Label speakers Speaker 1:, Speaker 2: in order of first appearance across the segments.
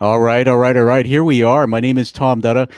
Speaker 1: All right, all right, all right. Here we are. My name is Tom Dutta.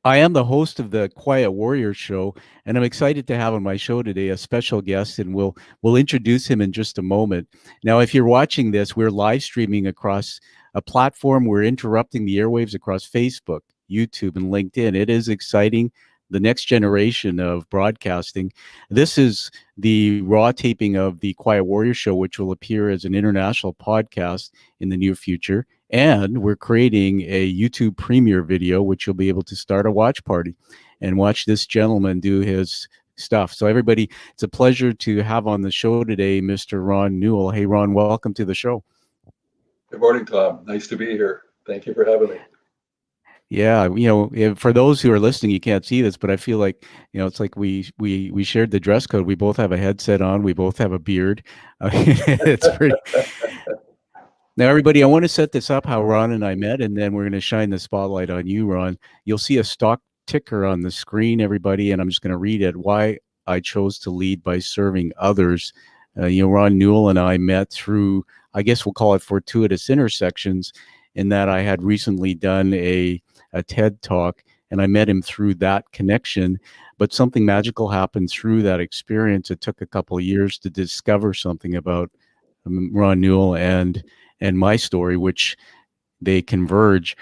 Speaker 1: I am the host of the Quiet Warrior Show, and I'm excited to have on my show today a special guest, and we'll introduce him in just a moment. Now, if you're watching this, we're live streaming across a platform. We're interrupting the airwaves across Facebook, YouTube, and LinkedIn. It is exciting. The next generation of broadcasting. This is the raw taping of the Quiet Warrior Show, which will appear as an international podcast in the near future. And we're creating a YouTube premiere video, which you'll be able to start a watch party and watch this gentleman do his stuff. So, everybody, it's a pleasure to have on the show today Mr. Ron Newell. Hey, Ron, welcome to the show.
Speaker 2: Good morning, Tom. Nice to be here. Thank you for having me.
Speaker 1: Yeah, for those who are listening, you can't see this, but I feel like, it's like we shared the dress code. We both have a headset on. We both have a beard. It's pretty. Now, everybody, I want to set this up how Ron and I met, and then we're going to shine the spotlight on you, Ron. You'll see a stock ticker on the screen, everybody, and I'm just going to read it. Why I chose to lead by serving others. Ron Newell and I met through, I guess we'll call it fortuitous intersections, in that I had recently done a TED talk, and I met him through that connection. But something magical happened through that experience. It took a couple of years to discover something about Ron Newell and my story, which they converge.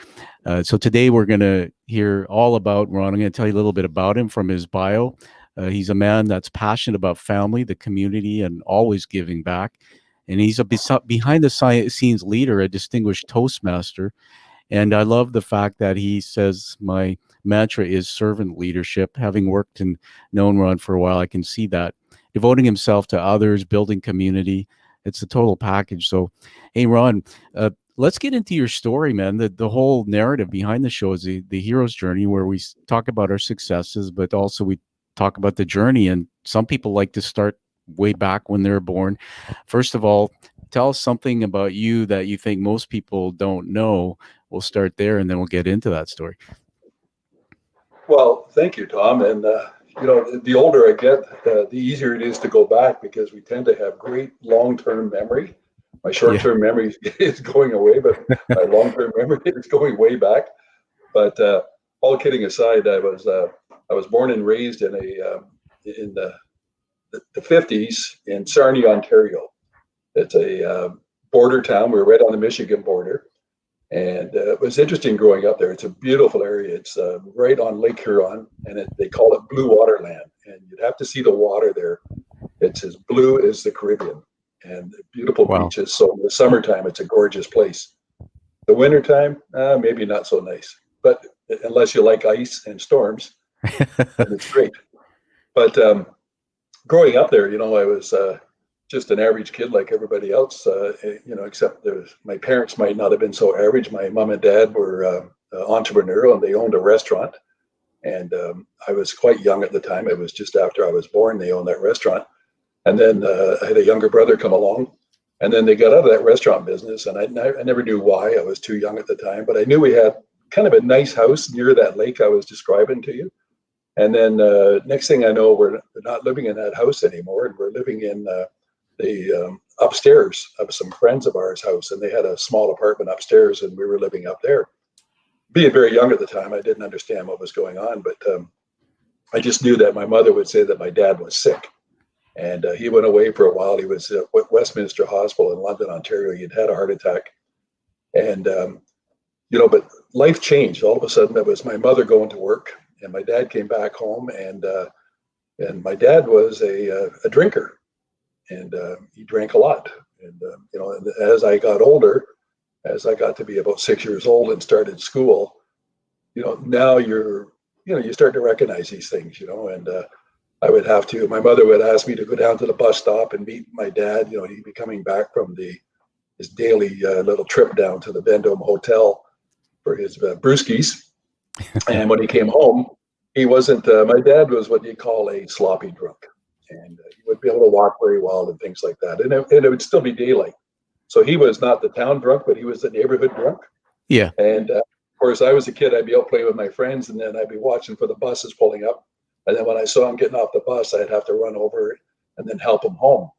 Speaker 1: So today we're going to hear all about Ron. I'm going to tell you a little bit about him from his bio. He's a man that's passionate about family, the community, and always giving back. And he's a behind the scenes leader, a distinguished Toastmaster. And I love the fact that he says my mantra is servant leadership. Having worked and known Ron for a while, I can see that. Devoting himself to others, building community. It's a total package. So, hey, Ron, let's get into your story, man. The whole narrative behind the show is the hero's journey, where we talk about our successes, but also we talk about the journey. And some people like to start way back when they were born. First of all, tell us something about you that you think most people don't know. We'll start there, and then we'll get into that story.
Speaker 2: Well, thank you, Tom. And, the older I get, the easier it is to go back, because we tend to have great long-term memory. My short-term memory is going away, but my long-term memory is going way back. But all kidding aside, I was born and raised in the 50s in Sarnia, Ontario. It's a border town. We're right on the Michigan border. And it was interesting growing up there. It's a beautiful area. It's right on Lake Huron, and they call it blue water land. And you'd have to see the water there. It's as blue as the Caribbean, and beautiful beaches. So in the summertime, it's a gorgeous place. The wintertime, maybe not so nice. But unless you like ice and storms, then it's great. But growing up there, I was just an average kid like everybody else, except my parents might not have been so average. My mom and dad were entrepreneurial, and they owned a restaurant. And I was quite young at the time. It was just after I was born, they owned that restaurant. And then I had a younger brother come along, and then they got out of that restaurant business. And I never knew why. I was too young at the time, but I knew we had kind of a nice house near that lake I was describing to you. And then next thing I know, we're not living in that house anymore, and we're living in the upstairs of some friends of ours' house, and they had a small apartment upstairs, and we were living up there. Being very young at the time, I didn't understand what was going on, but I just knew that my mother would say that my dad was sick, and he went away for a while. He was at Westminster Hospital in London, Ontario. He'd had a heart attack, and but life changed. All of a sudden, it was my mother going to work, and my dad came back home, and my dad was a drinker. And he drank a lot. And, and as I got older, as I got to be about 6 years old and started school, now you start to recognize these things, and I would have to, my mother would ask me to go down to the bus stop and meet my dad. He'd be coming back from his daily little trip down to the Vendome Hotel for his brewskis. And when he came home, he wasn't, my dad was what you call a sloppy drunk. And he would be able to walk very well and things like that. And it would still be daylight. So he was not the town drunk, but he was the neighborhood drunk.
Speaker 1: Yeah.
Speaker 2: And of course, I was a kid. I'd be out playing with my friends, and then I'd be watching for the buses pulling up. And then when I saw him getting off the bus, I'd have to run over and then help him home.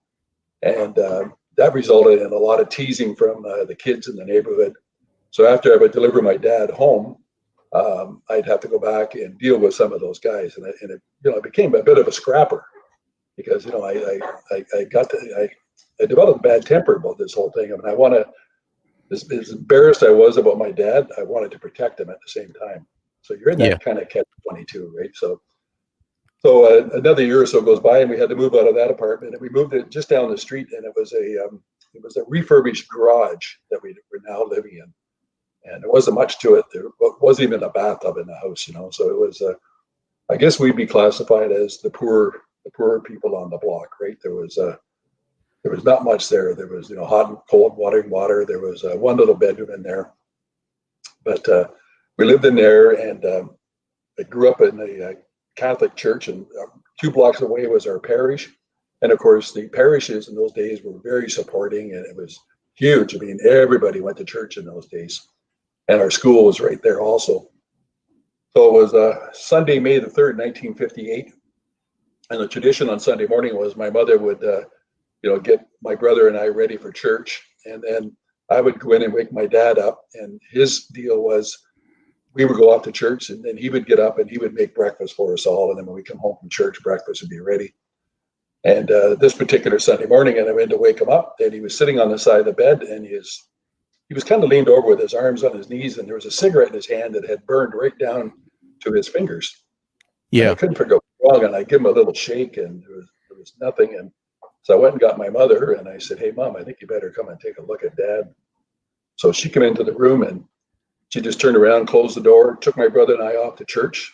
Speaker 2: And that resulted in a lot of teasing from the kids in the neighborhood. So after I would deliver my dad home, I'd have to go back and deal with some of those guys, and it became a bit of a scrapper because I developed a bad temper about this whole thing. I mean, as embarrassed I was about my dad, I wanted to protect him at the same time. So you're in
Speaker 1: Yeah.
Speaker 2: that kind of catch-22, right? So another year or so goes by, and we had to move out of that apartment, and we moved it just down the street, and it was a refurbished garage that we were now living in, and there wasn't much to it. There wasn't even a bathtub in the house, So it was, I guess we'd be classified as the poorer people on the block, right? There was not much there. There was, hot and cold water. There was one little bedroom in there, but we lived in there, and I grew up in a Catholic church, and 2 blocks away was our parish. And of course, the parishes in those days were very supporting, and it was huge. I mean, everybody went to church in those days, and our school was right there also. So it was Sunday, May the 3rd, 1958, and the tradition on Sunday morning was my mother would, get my brother and I ready for church, and then I would go in and wake my dad up, and his deal was we would go off to church, and then he would get up and he would make breakfast for us all. And then when we come home from church, breakfast would be ready. And this particular Sunday morning, and I went to wake him up, and he was sitting on the side of the bed, and he was kind of leaned over with his arms on his knees, and there was a cigarette in his hand that had burned right down to his fingers. Yeah. And I couldn't figure out what's wrong, and I give him a little shake, and there was nothing. And so I went and got my mother, and I said, "Hey, Mom, I think you better come and take a look at Dad." So she came into the room, and she just turned around, closed the door, took my brother and I off to church.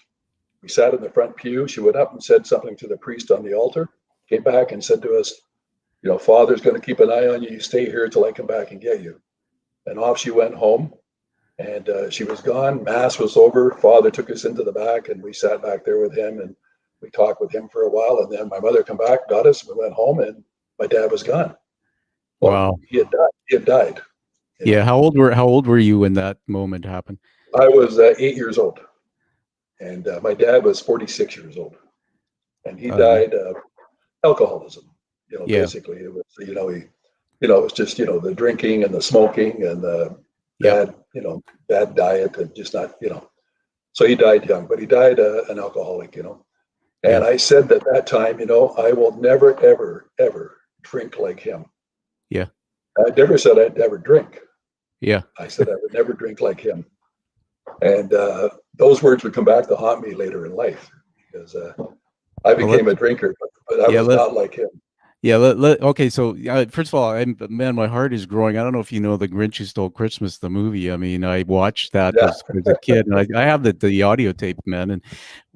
Speaker 2: We sat in the front pew. She went up and said something to the priest on the altar, came back and said to us, "Father's going to keep an eye on you. You stay here till I come back and get you." And off she went home, and she was gone. Mass was over. Father took us into the back, and we sat back there with him, and we talked with him for a while. And then my mother come back, got us, we went home, and my dad was gone. Well,
Speaker 1: wow.
Speaker 2: He had died.
Speaker 1: Yeah. How old were you when that moment happened?
Speaker 2: I was 8 years old, and my dad was 46 years old, and he died of alcoholism. Basically it was, it was just, the drinking and the smoking and the bad diet, and just not, so he died young, but he died an alcoholic, And I said at that time, I will never, ever, ever drink like him.
Speaker 1: Yeah.
Speaker 2: I never said I'd never drink.
Speaker 1: Yeah.
Speaker 2: I said I would never drink like him. And those words would come back to haunt me later in life, because I became a drinker, but I was not like him.
Speaker 1: Yeah. Okay. So first of all, man, my heart is growing. I don't know if you know The Grinch Who Stole Christmas, the movie. I mean, I watched that as a kid, and I have the audio tape, man. And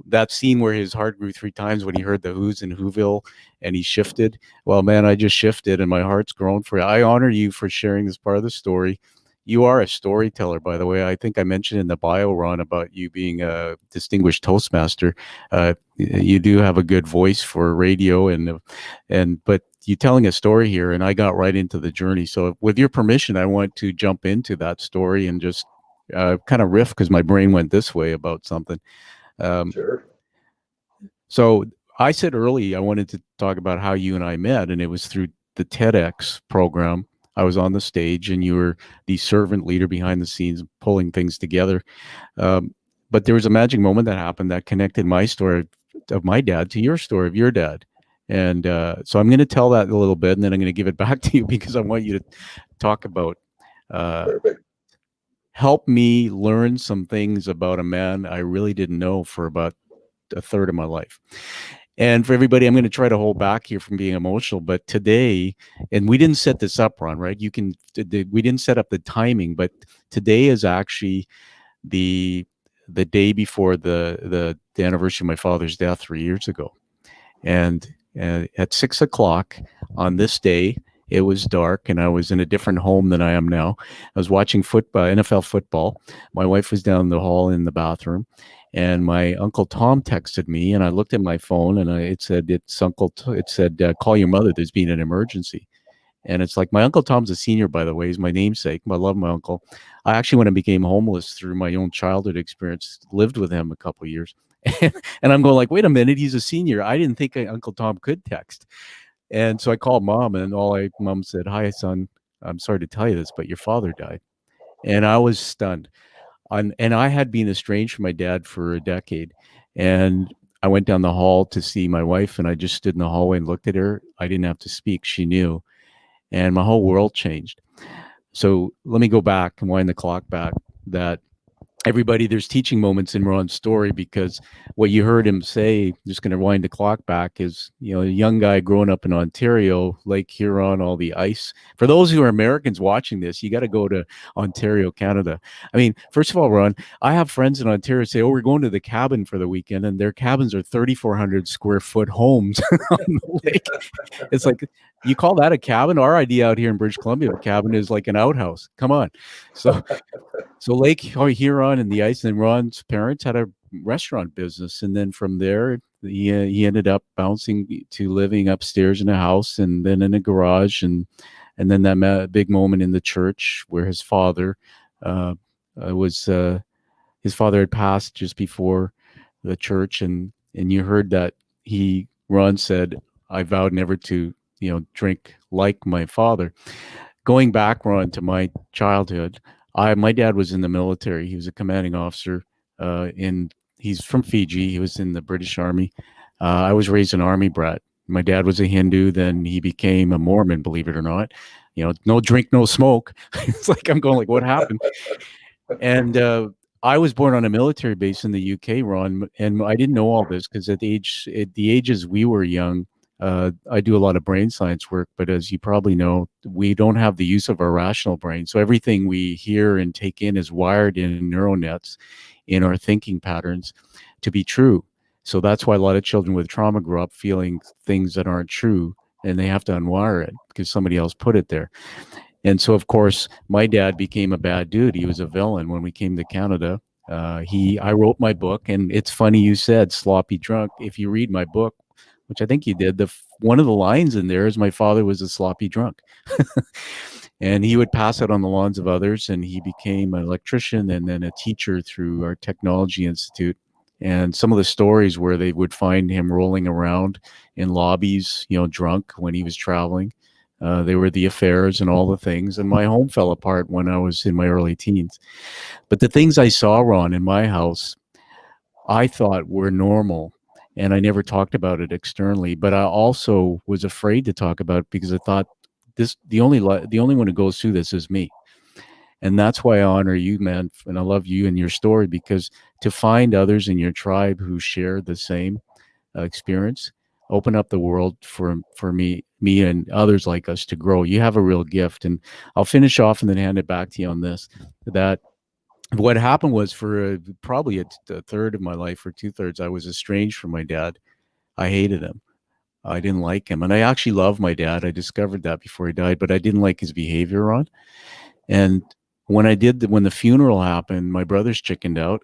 Speaker 1: that scene where his heart grew 3 times when he heard the Who's in Whoville and he shifted. Well, man, I just shifted, and my heart's grown for you. I honor you for sharing this part of the story. You are a storyteller, by the way. I think I mentioned in the bio, Ron, about you being a distinguished Toastmaster. You do have a good voice for radio, but you telling a story here, and I got right into the journey. So with your permission, I want to jump into that story and just kind of riff, because my brain went this way about something.
Speaker 2: Sure.
Speaker 1: So I said early I wanted to talk about how you and I met, and it was through the TEDx program. I was on the stage, and you were the servant leader behind the scenes, pulling things together. But there was a magic moment that happened that connected my story of my dad to your story of your dad. And so I'm going to tell that a little bit, and then I'm going to give it back to you, because I want you to talk about, help me learn some things about a man I really didn't know for about a third of my life. And for everybody, I'm going to try to hold back here from being emotional, but today, and we didn't set this up, Ron, right? We didn't set up the timing, but today is actually the day before the anniversary of my father's death 3 years ago. And at 6 o'clock on this day, it was dark, and I was in a different home than I am now. I was watching football, NFL football. My wife was down the hall in the bathroom, and my Uncle Tom texted me, and I looked at my phone, and it said, call your mother, there's been an emergency. And it's like, my Uncle Tom's a senior, by the way. He's my namesake. I love my uncle. I actually, when I became homeless through my own childhood experience, lived with him a couple of years. And I'm going like, wait a minute, he's a senior. I didn't think Uncle Tom could text. And so I called Mom, and Mom said, "Hi, son. I'm sorry to tell you this, but your father died." And I was stunned. And I had been estranged from my dad for a decade. And I went down the hall to see my wife, and I just stood in the hallway and looked at her. I didn't have to speak. She knew. And my whole world changed. So let me go back and wind the clock back. That everybody, there's teaching moments in Ron's story, because what you heard him say, just going to wind the clock back, is, a young guy growing up in Ontario, Lake Huron, all the ice. For those who are Americans watching this, you got to go to Ontario, Canada. I mean, first of all, Ron, I have friends in Ontario say, oh, we're going to the cabin for the weekend, and their cabins are 3,400 square foot homes on the lake. It's like, you call that a cabin? Our idea out here in British Columbia of a cabin is like an outhouse. Come on. So Lake Huron and the ice, and Ron's parents had a restaurant business, and then from there he ended up bouncing to living upstairs in a house, and then in a garage, and then that big moment in the church where uh, was his father had passed just before the church, and you heard that Ron said, "I vowed never to drink like my father." Going back, Ron, to my childhood, my dad was in the military. He was a commanding officer. In He's from Fiji. He was in the British Army. I was raised an army brat. My dad was a Hindu. Then he became a Mormon. Believe it or not, no drink, no smoke. It's like I'm going like, what happened? And I was born on a military base in the UK, Ron, and I didn't know all this because at the ages we were young, I do a lot of brain science work, but as you probably know, we don't have the use of our rational brain. So everything we hear and take in is wired in neural nets in our thinking patterns to be true. So that's why a lot of children with trauma grow up feeling things that aren't true, and they have to unwire it because somebody else put it there. And so, of course, my dad became a bad dude. He was a villain when we came to Canada. I wrote my book, and it's funny you said sloppy drunk. If you read my book, which I think you did, one of the lines in there is my father was a sloppy drunk. And he would pass out on the lawns of others, and he became an electrician and then a teacher through our technology institute. And some of the stories where they would find him rolling around in lobbies, drunk when he was traveling. They were the affairs and all the things. And my home fell apart when I was in my early teens. But the things I saw, Ron, in my house, I thought were normal. And I never talked about it externally. But I also was afraid to talk about it because I thought the only one who goes through this is me. And that's why I honor you, man. And I love you and your story, because to find others in your tribe who share the same experience, open up the world for me and others like us to grow. You have a real gift. And I'll finish off and then hand it back to you on this. That what happened was, for probably a third of my life, or 2/3, I was estranged from my dad. I hated him. I didn't like him, and I actually loved my dad. I discovered that before he died, but I didn't like his behavior on. And when the funeral happened, my brothers chickened out.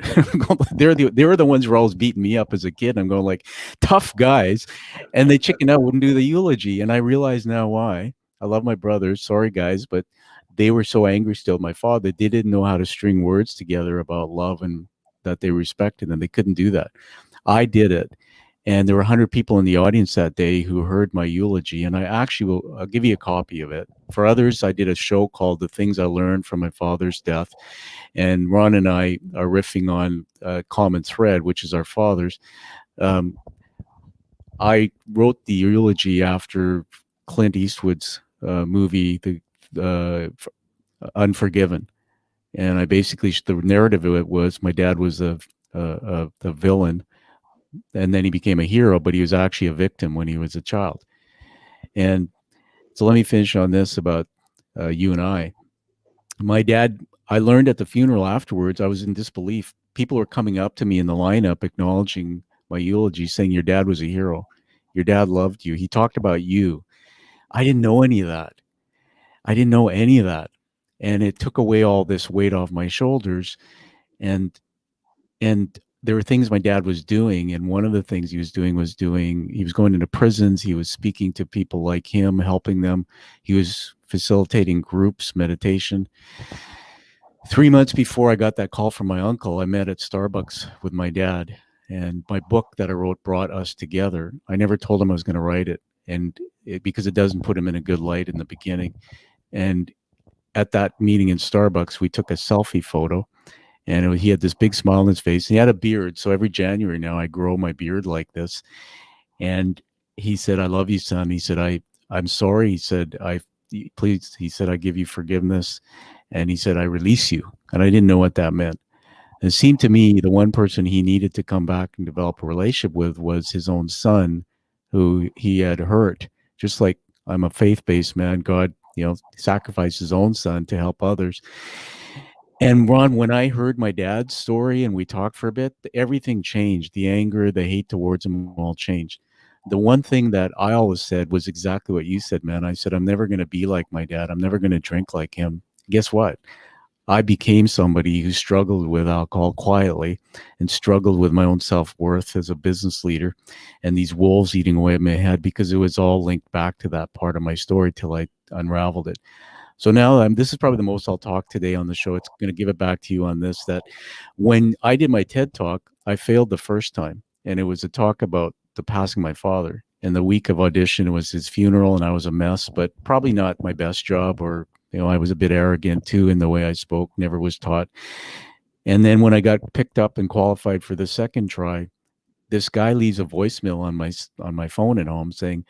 Speaker 1: They were the ones who were always beating me up as a kid. I'm going like, tough guys, and they chickened out, wouldn't do the eulogy, and I realize now why. I love my brothers. Sorry, guys, but they were so angry still at my father. They didn't know how to string words together about love and that they respected, and they couldn't do that. I did it. And there were 100 people in the audience that day who heard my eulogy. And I'll give you a copy of it. For others, I did a show called The Things I Learned from My Father's Death. And Ron and I are riffing on a common thread, which is our fathers. Um, I wrote the eulogy after Clint Eastwood's movie, Unforgiven. And I basically, the narrative of it was my dad was the villain, and then he became a hero, but he was actually a victim when he was a child. And so let me finish on this about you and I. My dad, I learned at the funeral afterwards, I was in disbelief. People were coming up to me in the lineup acknowledging my eulogy, saying, your dad was a hero. Your dad loved you. He talked about you. I didn't know any of that. I didn't know any of that. And it took away all this weight off my shoulders. And and there were things my dad was doing, and one of the things he was he was going into prisons, he was speaking to people like him, helping them, he was facilitating groups, meditation. 3 months before I got that call from my uncle, I met at Starbucks with my dad, and my book that I wrote brought us together. I never told him I was going to write it, because it doesn't put him in a good light in the beginning. And at that meeting in Starbucks, we took a selfie photo, and he had this big smile on his face. And he had a beard, so every January now I grow my beard like this. And he said, "I love you, son." He said, I'm sorry." He said, "I please." He said, "I give you forgiveness," and he said, "I release you." And I didn't know what that meant. It seemed to me the one person he needed to come back and develop a relationship with was his own son, who he had hurt. Just like I'm a faith-based man, God, sacrificed his own son to help others. And Ron, when I heard my dad's story and we talked for a bit, everything changed. The anger, the hate towards him all changed. The one thing that I always said was exactly what you said, man. I said, I'm never going to be like my dad. I'm never going to drink like him. Guess what? I became somebody who struggled with alcohol quietly and struggled with my own self-worth as a business leader and these wolves eating away at my head, because it was all linked back to that part of my story till I unraveled it. So now this is probably the most I'll talk today on the show. It's going to give it back to you on this, that when I did my TED talk, I failed the first time. And it was a talk about the passing of my father. And the week of audition, it was his funeral, and I was a mess, but probably not my best job, or, I was a bit arrogant too in the way I spoke, never was taught. And then when I got picked up and qualified for the second try, this guy leaves a voicemail on my phone at home saying,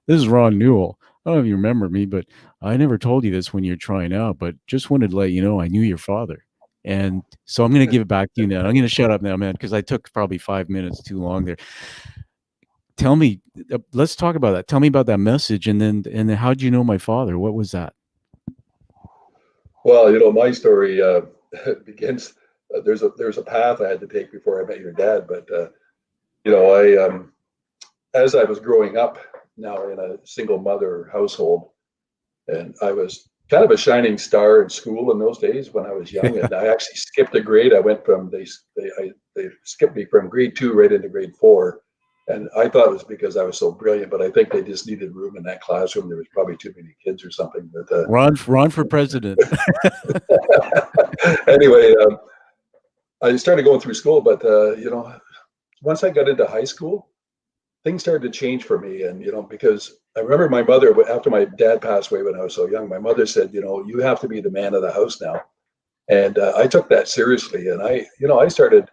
Speaker 1: "This is Ron Newell. I don't know if you remember me, but I never told you this when you're trying out, but just wanted to let you know I knew your father." And so I'm going to give it back to you now. I'm going to shut up now, man, because I took probably 5 minutes too long there. Tell me, let's talk about that. Tell me about that message, and then how'd you know my father? What was that?
Speaker 2: Well, my story begins. There's a path I had to take before I met your dad, but I as I was growing up now in a single mother household, and I was kind of a shining star in school in those days when I was young,
Speaker 1: Yeah.
Speaker 2: and I actually skipped a grade. I went from they skipped me from grade 2 right into grade 4, and I thought it was because I was so brilliant, but I think they just needed room in that classroom. There was probably too many kids or something. But
Speaker 1: Ron for president.
Speaker 2: anyway, I started going through school, but once I got into high school, things started to change for me. And, because I remember my mother, after my dad passed away when I was so young, my mother said, you have to be the man of the house now. And I took that seriously. And I started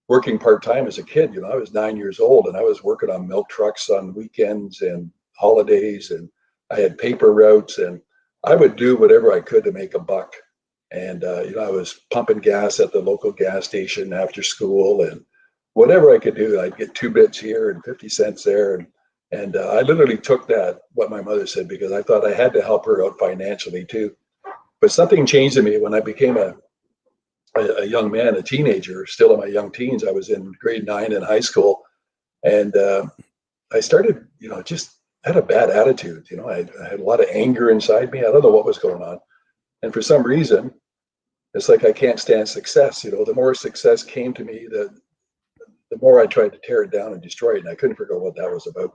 Speaker 2: working part-time as a kid. I was 9 years old, and I was working on milk trucks on weekends and holidays. And I had paper routes, and I would do whatever I could to make a buck. And, I was pumping gas at the local gas station after school, and whatever I could do. I'd get 2 bits here and 50 cents there. And I literally took what my mother said, because I thought I had to help her out financially too. But something changed in me when I became a young man, a teenager, still in my young teens. I was in grade 9 in high school. And I started, just had a bad attitude. I had a lot of anger inside me. I don't know what was going on. And for some reason, it's like I can't stand success. The more success came to me, the more I tried to tear it down and destroy it, and I couldn't figure out what that was about.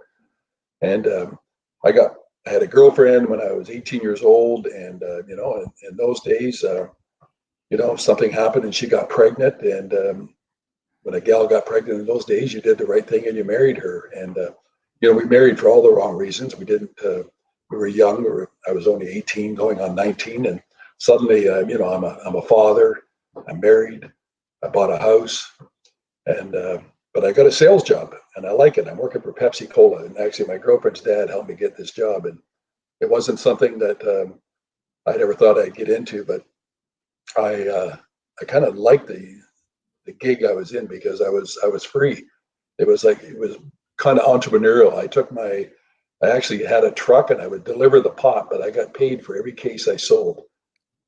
Speaker 2: And I had a girlfriend when I was 18 years old, and in those days, something happened and she got pregnant. And when a gal got pregnant in those days, you did the right thing and you married her. And we married for all the wrong reasons. We didn't. We were young. I was only 18, going on 19, and suddenly, I'm a father. I'm married. I bought a house. And but I got a sales job, and I like it. I'm working for Pepsi Cola, and actually my girlfriend's dad helped me get this job. And it wasn't something that I'd ever thought I'd get into, but I kind of liked the gig I was in, because I was free. It was kind of entrepreneurial. I actually had a truck, and I would deliver the pot, but I got paid for every case I sold.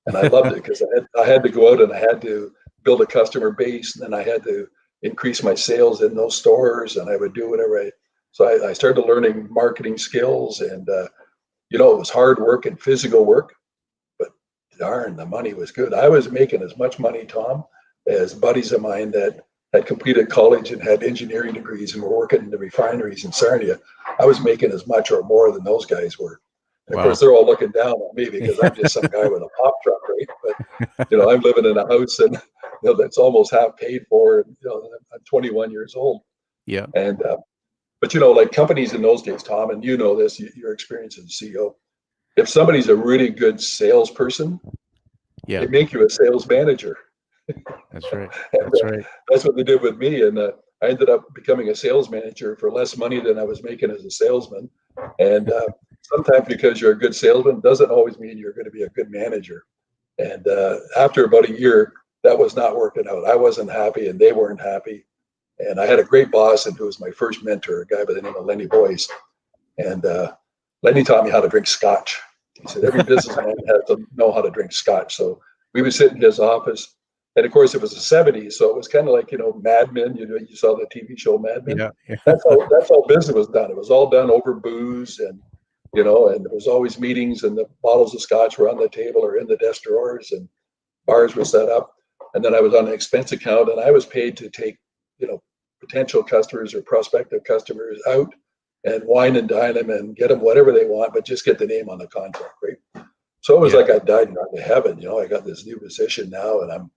Speaker 2: And I loved it, because I had to go out and I had to build a customer base, and then I had to increase my sales in those stores, and I would do whatever I started learning marketing skills. And it was hard work and physical work, but darn, the money was good. I was making as much money, Tom, as buddies of mine that had completed college and had engineering degrees and were working in the refineries in Sarnia. I was making as much or more than those guys were. And of course, they're all looking down on me, because I'm just some guy with a pop truck, right? But I'm living in a house, and that's almost half paid for. And, I'm 21 years old.
Speaker 1: Yeah.
Speaker 2: And but like companies in those days, Tom, and this, your experience as a CEO. If somebody's a really good salesperson,
Speaker 1: Yeah,
Speaker 2: They make you a sales manager.
Speaker 1: that's right.
Speaker 2: And
Speaker 1: That's right.
Speaker 2: that's what they did with me. And I ended up becoming a sales manager for less money than I was making as a salesman. And sometimes because you're a good salesman doesn't always mean you're going to be a good manager. And after about a year, that was not working out. I wasn't happy and they weren't happy. And I had a great boss and who was my first mentor, a guy by the name of Lenny Boyce. And Lenny taught me how to drink scotch. He said every businessman has to know how to drink scotch. So we would sit in his office. And of course, it was the 70s. So it was kind of like, Mad Men. You saw the TV show Mad Men.
Speaker 1: Yeah.
Speaker 2: That's how business was done. It was all done over booze and there was always meetings and the bottles of scotch were on the table or in the desk drawers and bars were set up. And then I was on an expense account and I was paid to take, potential customers or prospective customers out and wine and dine them and get them whatever they want, but just get the name on the contract, right? So it was like I died and gone to heaven. I got this new position now and I'm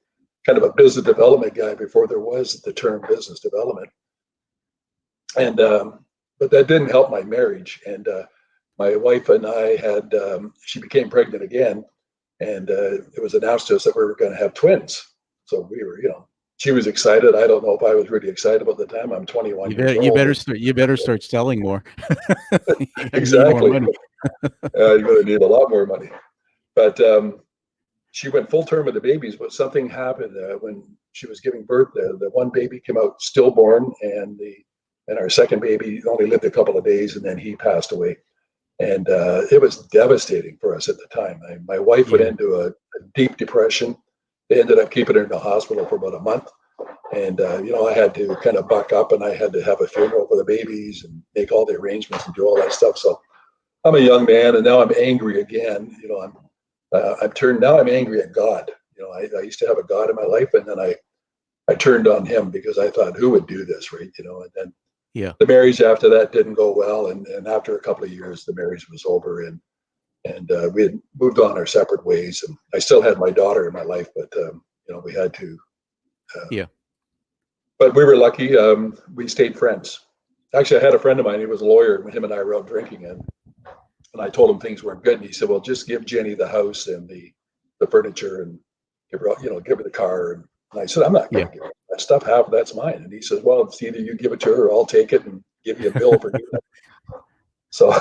Speaker 2: kind of a business development guy before there was the term business development. And, but that didn't help my marriage. And my wife and I had, she became pregnant again. And it was announced to us that we were going to have twins. So we were, she was excited. I don't know if I was really excited at the time. I'm 21 years old.
Speaker 1: You better start selling more. You're gonna need more
Speaker 2: Exactly.
Speaker 1: money.
Speaker 2: You're going to need a lot more money. But she went full term with the babies, but something happened when she was giving birth. The one baby came out stillborn, and our second baby only lived a couple of days, and then he passed away. And it was devastating for us at the time. My wife went into a deep depression. They ended up keeping her in the hospital for about a month. And, I had to kind of buck up and I had to have a funeral for the babies and make all the arrangements and do all that stuff. So I'm a young man and now I'm angry again. I'm angry at God. I used to have a God in my life and then I turned on him because I thought, who would do this, right? And then the marriage after that didn't go well. And after a couple of years, the marriage was over and we had moved on our separate ways. And I still had my daughter in my life, but, we had to. But we were lucky. We stayed friends. Actually, I had a friend of mine. He was a lawyer. Him and I were out drinking, and I told him things weren't good. And he said, "Well, just give Jenny the house and the furniture, and give her the car." And I said, "I'm not going to give her that stuff. That's mine." And he says, "Well, it's either you give it to her, or I'll take it and give you a bill for doing it." So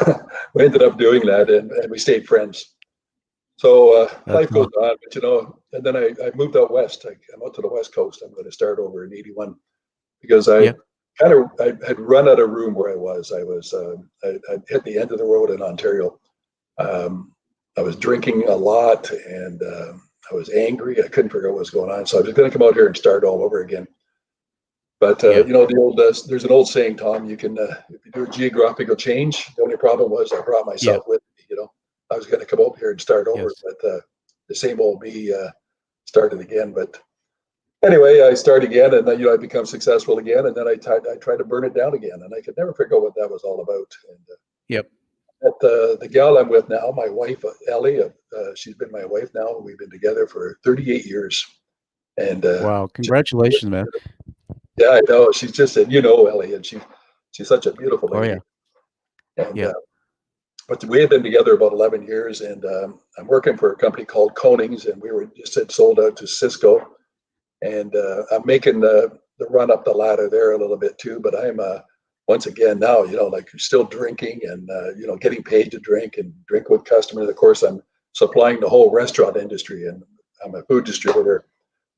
Speaker 2: we ended up doing that, and we stayed friends. So life goes on, but and then I moved out west. I'm out to the West Coast. I'm going to start over in '81 because I had run out of room where I was. I'd hit the end of the road in Ontario. I was drinking a lot and I was angry. I couldn't figure out what was going on. So I was going to come out here and start all over again. But the old there's an old saying, Tom. You can if you do a geographical change. The only problem was I brought myself with me. I was going to come over here and start over, but the same old me started again. But anyway, I start again, and then I become successful again, and then I try to burn it down again, and I could never figure out what that was all about. And the gal I'm with now, my wife Ellie, she's been my wife now. We've been together for 38 years. And
Speaker 1: wow, congratulations, man.
Speaker 2: Yeah, I know. She's just Ellie, and she's such a beautiful lady. And but we had been together about 11 years, and I'm working for a company called Konings, and we were just had sold out to Cisco, and I'm making the run up the ladder there a little bit too. But I'm once again now, still drinking and getting paid to drink and drink with customers. Of course, I'm supplying the whole restaurant industry, and I'm a food distributor,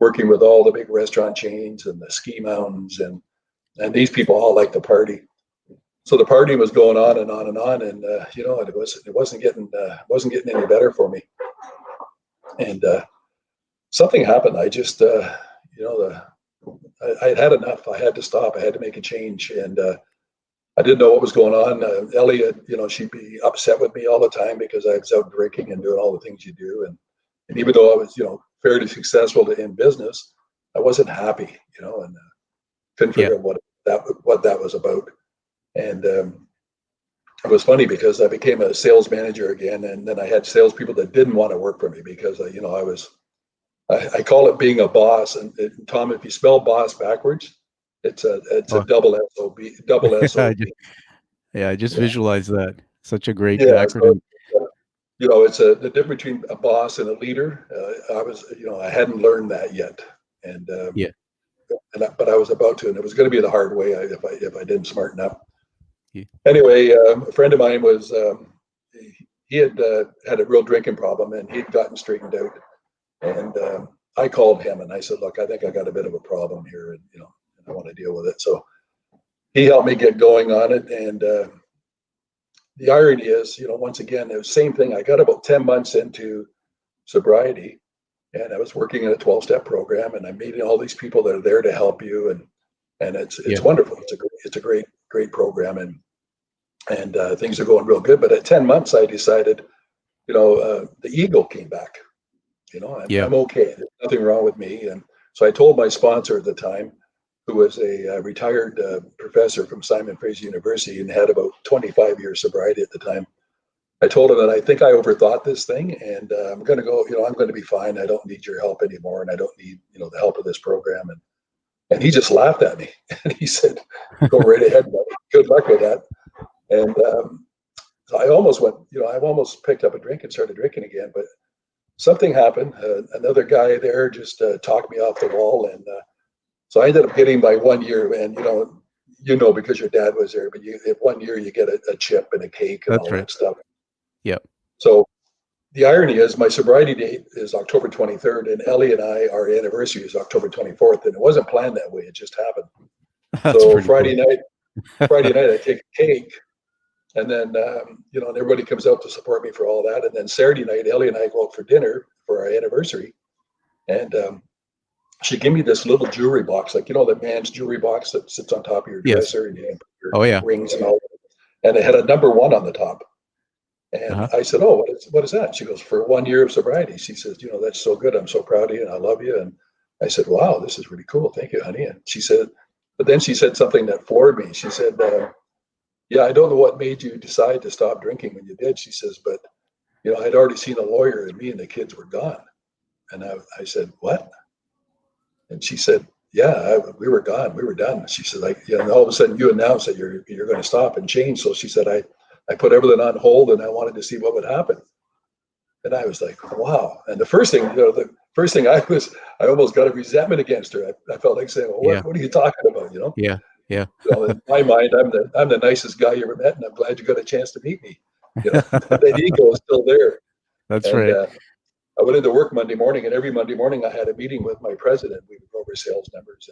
Speaker 2: working with all the big restaurant chains and the ski mountains, and these people all like to party. So the party was going on and on and on, and it wasn't getting any better for me. And something happened. I just I had enough. I had to stop. I had to make a change, and I didn't know what was going on. Elliot, she'd be upset with me all the time because I was out drinking and doing all the things you do, and even though I was fairly successful in business, I wasn't happy, and couldn't figure out what that was about. And it was funny because I became a sales manager again, and then I had salespeople that didn't want to work for me because I call it being a boss. And Tom, if you spell boss backwards, it's a double SOB.
Speaker 1: I just visualize that. Such a great
Speaker 2: Yeah,
Speaker 1: acronym.
Speaker 2: it's the difference between a boss and a leader. I hadn't learned that yet, and
Speaker 1: Yeah.
Speaker 2: but I was about to, and it was going to be the hard way if I didn't smarten up.
Speaker 1: Yeah.
Speaker 2: Anyway, a friend of mine was he had a real drinking problem, and he'd gotten straightened out. And I called him and I said, "Look, I think I got a bit of a problem here, and and I want to deal with it." So he helped me get going on it, and the irony is, once again, it was the same thing. I got about 10 months into sobriety, and I was working in a 12-step program, and I'm meeting all these people that are there to help you, and it's
Speaker 1: Yeah.
Speaker 2: wonderful. It's a great program, and things are going real good. But at 10 months, I decided, the ego came back.
Speaker 1: Yeah.
Speaker 2: I'm okay. There's nothing wrong with me. And so I told my sponsor at the time, who was a retired professor from Simon Fraser University and had about 25 years sobriety at the time. I told him that I think I overthought this thing, and I'm going to go. I'm going to be fine. I don't need your help anymore, and I don't need the help of this program. And he just laughed at me, and he said, "Go right ahead, buddy. Good luck with that." And so I almost went. I almost picked up a drink and started drinking again, but something happened. Another guy there just talked me off the wall, and so I ended up getting my 1 year. And because your dad was there, but if 1 year you get a chip and a cake and
Speaker 1: That's
Speaker 2: all
Speaker 1: right.
Speaker 2: that stuff.
Speaker 1: Yep.
Speaker 2: So the irony is, my sobriety date is October 23rd, and Ellie and our anniversary is October 24th, and it wasn't planned that way. It just happened.
Speaker 1: That's
Speaker 2: So
Speaker 1: pretty cool.
Speaker 2: Friday night, I take a cake. And then, and everybody comes out to support me for all that. And then Saturday night, Ellie and I go out for dinner for our anniversary. And she gave me this little jewelry box, like, the man's jewelry box that sits on top of your
Speaker 1: Yes.
Speaker 2: dresser and you can put your
Speaker 1: Oh yeah.
Speaker 2: rings and all that. And it had a number 1 on the top. And I said, "Oh, what is that?" She goes, "For 1 year of sobriety." She says, "That's so good. I'm so proud of you and I love you." And I said, "Wow, this is really cool. Thank you, honey." And she said, but then she said something that floored me. She said, "Yeah, I don't know what made you decide to stop drinking when you did." She says, "But, I'd already seen a lawyer and me and the kids were gone." And I said, "What?" And she said, "Yeah, we were gone. We were done." She said, "Like, and all of a sudden you announced that you're going to stop and change." So she said, I put everything on hold and I wanted to see what would happen." And I was like, "Wow." And the first thing, I almost got a resentment against her. I felt like saying, "Well,
Speaker 1: Yeah.
Speaker 2: what are you talking about?"
Speaker 1: Yeah. Yeah.
Speaker 2: In my mind, I'm the nicest guy you ever met, and I'm glad you got a chance to meet me. That ego is still there.
Speaker 1: That's
Speaker 2: And
Speaker 1: right.
Speaker 2: I went into work Monday morning, and every Monday morning I had a meeting with my president. We would go over sales numbers,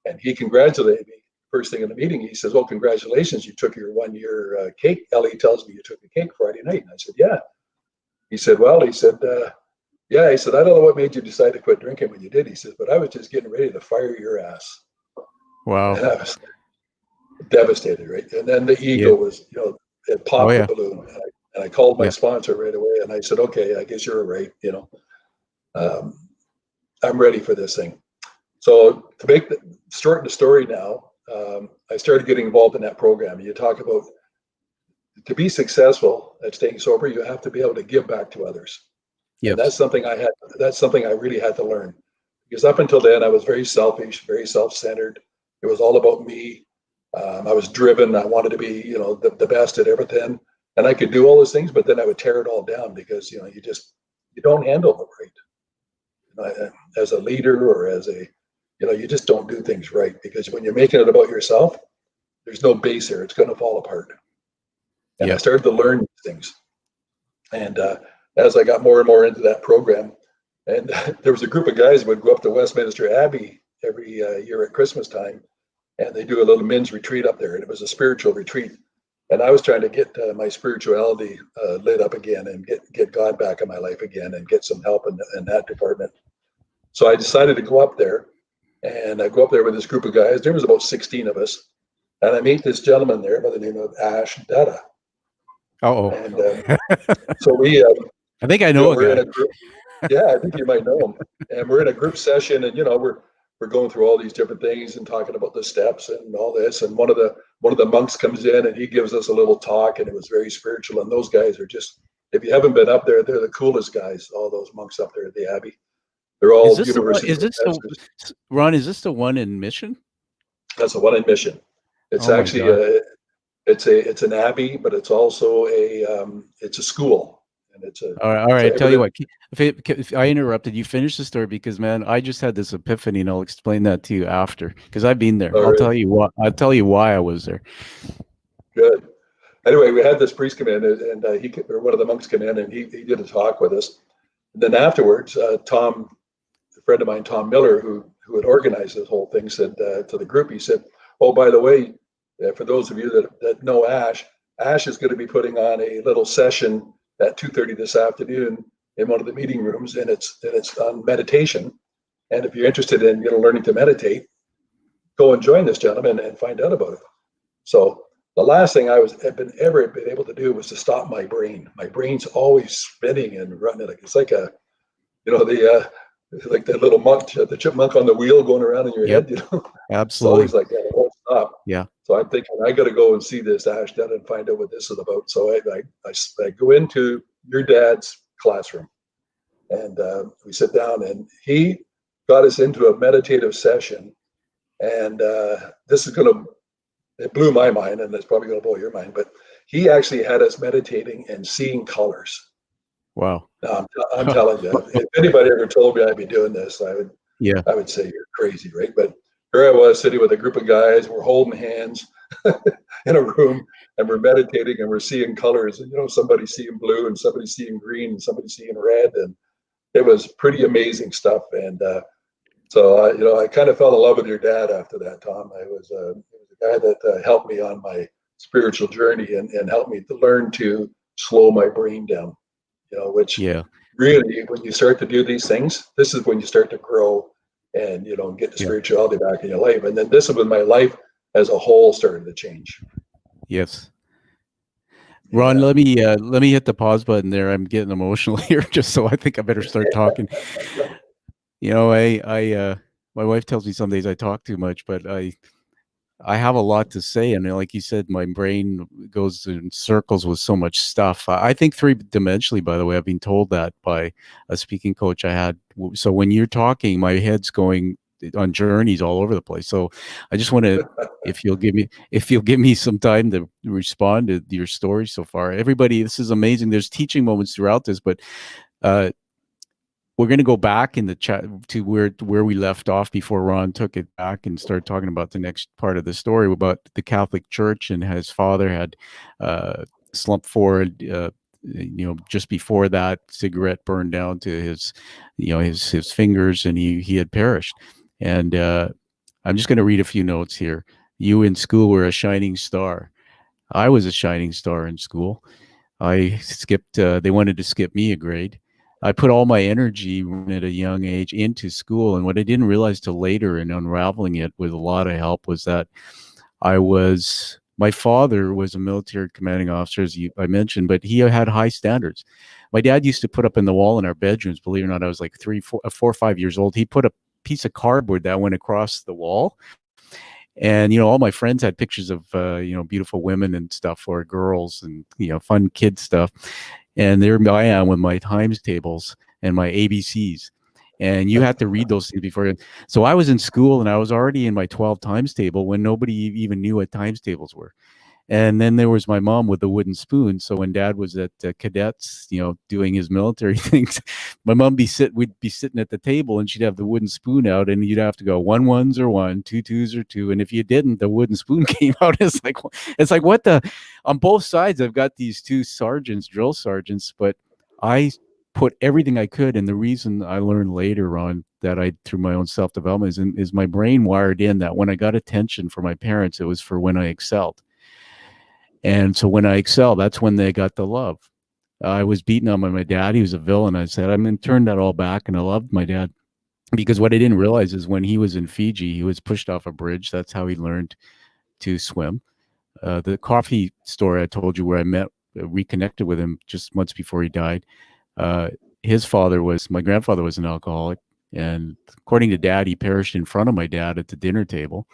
Speaker 2: and he congratulated me. First thing in the meeting, he says, "Oh, congratulations, you took your 1 year cake." Ellie tells me you took the cake Friday night. And I said, "Yeah." He said, "Well," he said, "yeah." He said, "I don't know what made you decide to quit drinking when you did." He says, "But I was just getting ready to fire your ass."
Speaker 1: Wow.
Speaker 2: And I was devastated, right? And then the
Speaker 1: Yeah.
Speaker 2: ego was, it
Speaker 1: Oh
Speaker 2: popped the
Speaker 1: yeah.
Speaker 2: balloon. And I called my
Speaker 1: Yeah.
Speaker 2: sponsor right away, and I said, "Okay, I guess you're right. Um, I'm ready for this thing." So to shorten the story now, I started getting involved in that program. You talk about, to be successful at staying sober, you have to be able to give back to others. And
Speaker 1: Yes.
Speaker 2: that's something I really had to learn, because up until then I was very selfish, very self-centered. It was all about me. I was driven. I wanted to be, the best at everything, and I could do all those things, but then I would tear it all down because, you don't handle it right. As a leader or as you just don't do things right, because when you're making it about yourself, there's no base there. It's going to fall apart. And I
Speaker 1: Yeah.
Speaker 2: started to learn these things. And as I got more and more into that program, and there was a group of guys who would go up to Westminster Abbey every year at Christmas time, and they do a little men's retreat up there, and it was a spiritual retreat. And I was trying to get my spirituality lit up again, and get God back in my life again, and get some help in that department. So I decided to go up there, and I go up there with this group of guys. There was about 16 of us, and I meet this gentleman there by the name of Ash Dutta.
Speaker 1: Oh.
Speaker 2: And so
Speaker 1: I think I know a
Speaker 2: we're in
Speaker 1: guy.
Speaker 2: a group. Yeah, I think you might know him. And we're in a group session, and we're going through all these different things and talking about the steps and all this. And one of the monks comes in and he gives us a little talk, and it was very spiritual. And those guys are just, if you haven't been up there, they're the coolest guys. All those monks up there at the Abbey, they're
Speaker 1: Is
Speaker 2: all
Speaker 1: this the one?
Speaker 2: university
Speaker 1: Is this the
Speaker 2: professors.
Speaker 1: Ron? Is this the one in Mission?
Speaker 2: That's the one in Mission. It's
Speaker 1: Oh my
Speaker 2: actually
Speaker 1: God.
Speaker 2: it's an abbey, but it's also it's a school. and it's a
Speaker 1: All
Speaker 2: so
Speaker 1: right. Tell you
Speaker 2: everything.
Speaker 1: what, if I interrupted, you finish the story because, man, I just had this epiphany, and I'll explain that to you after because I've been there.
Speaker 2: All
Speaker 1: I'll
Speaker 2: right,
Speaker 1: tell you what. I'll tell you why I was there.
Speaker 2: good. Anyway, we had this priest come in, and or one of the monks come in, and he did a talk with us. And then afterwards, Tom, a friend of mine, Tom Miller, who had organized this whole thing, said to the group, he said, "Oh, by the way, for those of you that know Ash, Ash is going to be putting on a little session at 2:30 this afternoon in one of the meeting rooms, and it's on meditation. And if you're interested in learning to meditate, go and join this gentleman and find out about it." So the last thing had ever been able to do was to stop my brain. My brain's always spinning and running. Like it's like the like that little monk, the chipmunk on the wheel going around in your
Speaker 1: Yep,
Speaker 2: head. It's always
Speaker 1: absolutely.
Speaker 2: like that. It won't stop.
Speaker 1: Yeah,
Speaker 2: So I'm thinking I got to go and see this Ash dad and find out what this is about. So I go into your dad's classroom, and we sit down, and he got us into a meditative session. And this is going to it blew my mind, and it's probably going to blow your mind. But he actually had us meditating and seeing colors.
Speaker 1: wow.
Speaker 2: Now, I'm telling you, if anybody ever told me I'd be doing this,
Speaker 1: Yeah,
Speaker 2: I would say you're crazy, right? But here I was sitting with a group of guys, we're holding hands in a room, and we're meditating, and we're seeing colors, and somebody seeing blue, and somebody seeing green, and somebody seeing red, and it was pretty amazing stuff. And so I kind of fell in love with your dad after that, Tom. He was a guy that helped me on my spiritual journey, and helped me to learn to slow my brain down. Which
Speaker 1: yeah,
Speaker 2: really, when you start to do these things, this is when you start to grow and get the
Speaker 1: yeah.
Speaker 2: spirituality back in your life. And then this is when my life as a whole started to change.
Speaker 1: Yes. Ron,
Speaker 2: Yeah.
Speaker 1: let me hit the pause button there. I'm getting emotional here, just so I think I better start talking. I my wife tells me some days I talk too much, but I have a lot to say, and like you said, my brain goes in circles with so much stuff. I think three-dimensionally, by the way, I've been told that by a speaking coach I had. So when you're talking, my head's going on journeys all over the place. So I just want to, if you'll give me some time to respond to your story so far. Everybody, this is amazing. There's teaching moments throughout this, but uh, we're going to go back in the chat to where we left off before Ron took it back and started talking about the next part of the story about the Catholic Church and his father had slumped forward. Just before that, cigarette burned down to his, his fingers, and he had perished. And I'm just going to read a few notes here. You in school were a shining star. I was a shining star in school. I skipped, they wanted to skip me a grade. I put all my energy at a young age into school. And what I didn't realize till later in unraveling it with a lot of help was that my father was a military commanding officer, as I mentioned, but he had high standards. My dad used to put up in the wall in our bedrooms, believe it or not, I was like 4 or 5 years old. He put a piece of cardboard that went across the wall. And all my friends had pictures of beautiful women and stuff, or girls, and fun kid stuff. And there I am with my times tables and my ABCs, and you had to read those things before. So I was in school, and I was already in my 12 times table when nobody even knew what times tables were. And then there was my mom with the wooden spoon. So when dad was at cadets, doing his military things, my mom we'd be sitting at the table, and she'd have the wooden spoon out, and you'd have to go 1 1s are 1, 2 2s are 2. And if you didn't, the wooden spoon came out. It's like what the, on both sides, I've got these two sergeants, drill sergeants, but I put everything I could. And the reason I learned later on that through my own self-development is my brain wired in that when I got attention from my parents, it was for when I excelled. And so when I excel, that's when they got the love. I was beaten on by my dad. He was a villain. I said, I'm going to turn that all back. And I loved my dad because what I didn't realize is when he was in Fiji, he was pushed off a bridge. That's how he learned to swim. The coffee store I told you where I reconnected with him just months before he died. Uh, my grandfather was an alcoholic. And according to dad, he perished in front of my dad at the dinner table.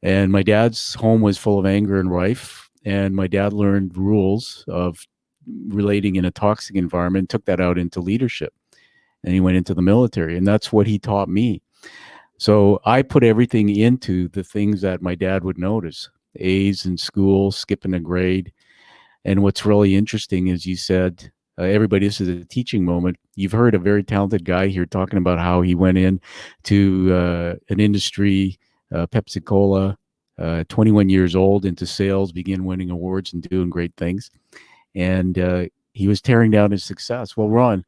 Speaker 1: And my dad's home was full of anger and rife. And my dad learned rules of relating in a toxic environment, took that out into leadership. And he went into the military. And that's what he taught me. So I put everything into the things that my dad would notice: A's in school, skipping a grade. And what's really interesting is you said everybody, this is a teaching moment. You've heard a very talented guy here talking about how he went in to an industry, Pepsi Cola, 21 years old, into sales, began winning awards and doing great things. And he was tearing down his success. Well, Ron,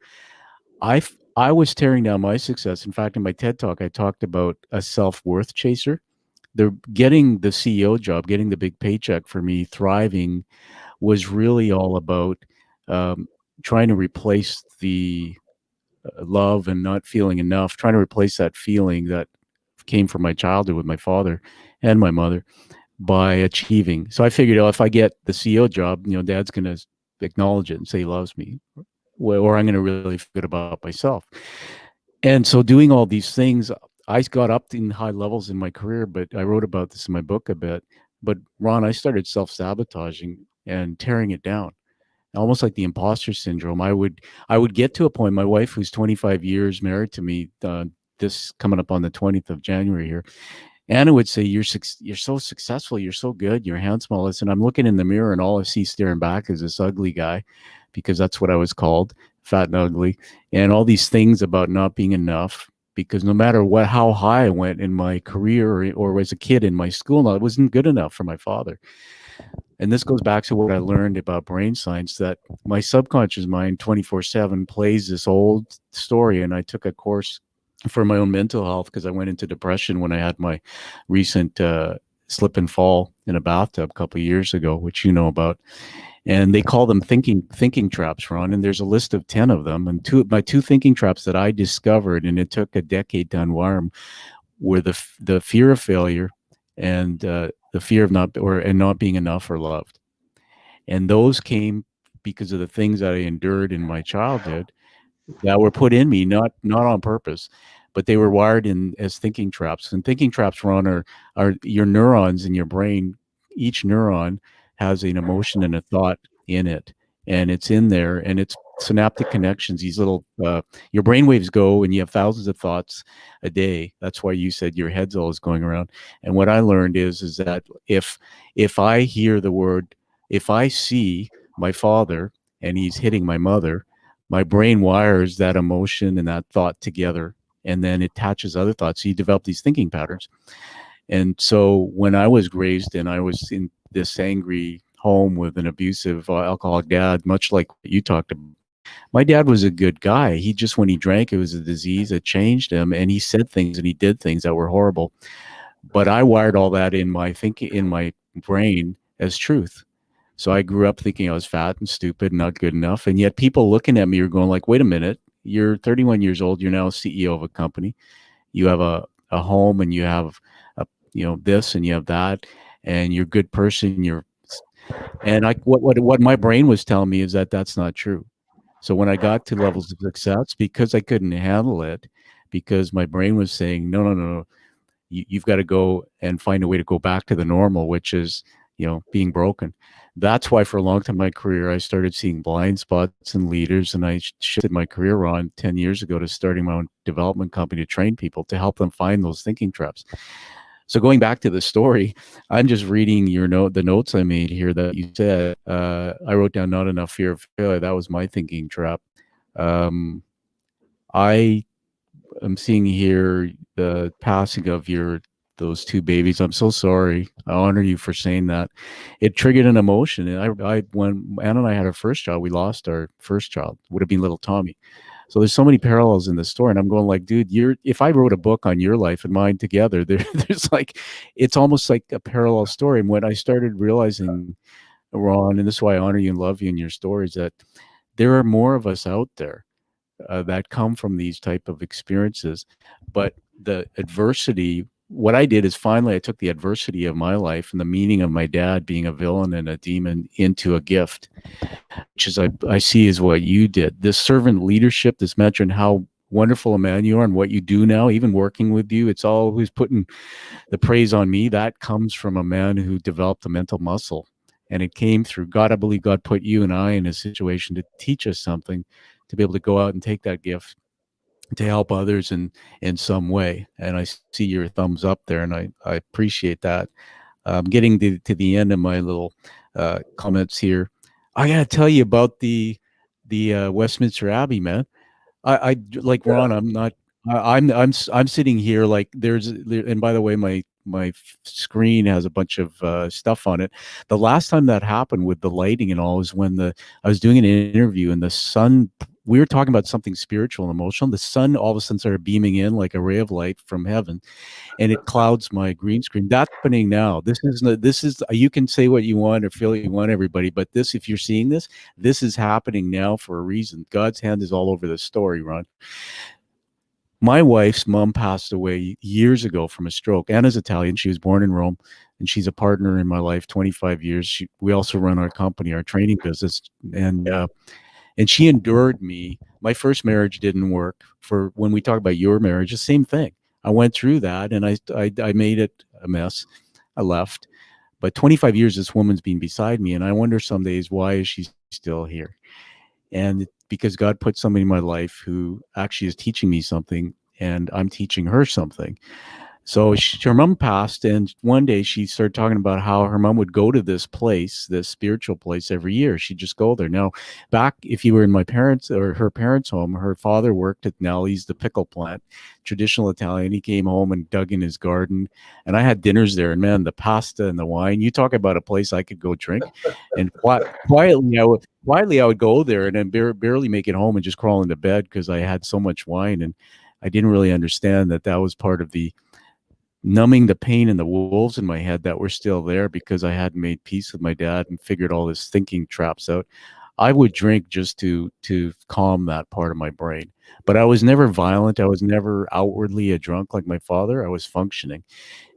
Speaker 1: I was tearing down my success. In fact, in my TED talk, I talked about a self-worth chaser. The getting the CEO job, getting the big paycheck for me, thriving, was really all about um, trying to replace the love and not feeling enough, trying to replace that feeling that came from my childhood with my father and my mother by achieving. So I figured, oh, if I get the CEO job, Dad's going to acknowledge it and say he loves me, or I'm going to really feel good about myself. And so doing all these things, I got up in high levels in my career, but I wrote about this in my book a bit. But Ron, I started self-sabotaging and tearing it down, almost like the imposter syndrome. I would get to a point. My wife, who's 25 years married to me, this coming up on the 20th of January here, Anna would say, you're so successful, you're so good, you're handsome, all this. And I'm looking in the mirror and all I see staring back is this ugly guy, because that's what I was called, fat and ugly, and all these things about not being enough. Because no matter how high I went in my career, or as a kid in my school, no, it wasn't good enough for my father. And this goes back to what I learned about brain science, that my subconscious mind 24/7 plays this old story. And I took a course for my own mental health because I went into depression when I had my recent slip and fall in a bathtub a couple of years ago, which you know about. And they call them thinking traps, Ron. And there's a list of 10 of them. And my two thinking traps that I discovered, and it took a decade to unwire them, were the fear of failure and the fear of not being enough or loved. And those came because of the things that I endured in my childhood that were put in me, not on purpose, but they were wired in as thinking traps. And thinking traps, Ron, are your neurons in your brain. Each neuron has an emotion and a thought in it, and it's in there, and it's synaptic connections. These little your brain waves go, and you have thousands of thoughts a day. That's why you said your head's always going around. And what I learned is that if I hear the word, if I see my father and he's hitting my mother, my brain wires that emotion and that thought together, and then it attaches other thoughts. So you develop these thinking patterns. And so when I was raised and I was in this angry home with an abusive alcoholic dad, much like what you talked about, my dad was a good guy. He just, when he drank, it was a disease. It changed him, and he said things and he did things that were horrible. But I wired all that in my thinking, in my brain, as truth. So I grew up thinking I was fat and stupid, not good enough. And yet people looking at me are going like, wait a minute, you're 31 years old. You're now a CEO of a company. You have a home, and you have this and you have that, and you're a good person. And what my brain was telling me is that that's not true. So when I got to levels of success, because I couldn't handle it, because my brain was saying, no, no, no, no, you've got to go and find a way to go back to the normal, which is, being broken. That's why for a long time in my career, I started seeing blind spots in leaders, and I shifted my career on 10 years ago to starting my own development company to train people to help them find those thinking traps. So going back to the story, I'm just reading the notes I made here that you said. I wrote down not enough fear of failure. That was my thinking trap. I am seeing here the passing of those two babies. I'm so sorry. I honor you for saying that. It triggered an emotion. And when Anna and I had our first child, we lost our first child. Would have been little Tommy. So there's so many parallels in the story, and I'm going like, dude, if I wrote a book on your life and mine together, there's like, it's almost like a parallel story. And when I started realizing, Ron, and this is why I honor you and love you in your stories, that there are more of us out there that come from these type of experiences. But the adversity, what I did is finally I took the adversity of my life and the meaning of my dad being a villain and a demon into a gift, which is I see is what you did. This servant leadership, this mention how wonderful a man you are and what you do now, even working with you, it's always putting the praise on me. That comes from a man who developed a mental muscle. And it came through God. I believe God put you and I in a situation to teach us something, to be able to go out and take that gift to help others in some way. And I see your thumbs up there, and I appreciate that. Getting to the end of my little comments here, I got to tell you about the the Westminster Abbey, man. I like
Speaker 2: Yeah.
Speaker 1: Ron. I'm not. I'm sitting here like and by the way, my screen has a bunch of stuff on it. The last time that happened with the lighting and all was when the I was doing an interview and the sun. We were talking about something spiritual and emotional. The sun all of a sudden started beaming in like a ray of light from heaven, and it clouds my green screen. That's happening now. This is you can say what you want or feel what you want, everybody, but this, if you're seeing this, this is happening now for a reason. God's hand is all over this story, Ron. My wife's mom passed away years ago from a stroke. Anna's Italian. She was born in Rome, and she's a partner in my life, 25 years. We also run our company, our training business, and she endured me. My first marriage didn't work. For when we talk about your marriage, the same thing. I went through that, and I made it a mess. I left, but 25 years this woman's been beside me, and I wonder some days, why is she still here? And because God put somebody in my life who actually is teaching me something, and I'm teaching her something. So her mom passed, and one day she started talking about how her mom would go to this place, this spiritual place, every year. She'd just go there. Now, back if you were in my parents' or her parents' home, her father worked at Nellie's, the pickle plant, traditional Italian. He came home and dug in his garden, and I had dinners there. And man, the pasta and the wine. You talk about a place I could go drink, and quietly I would go there and then barely make it home and just crawl into bed because I had so much wine, and I didn't really understand that that was part of the numbing the pain and the wolves in my head that were still there because I hadn't made peace with my dad and figured all his thinking traps out. I would drink just to calm that part of my brain. But I was never violent. I was never outwardly a drunk like my father. I was functioning.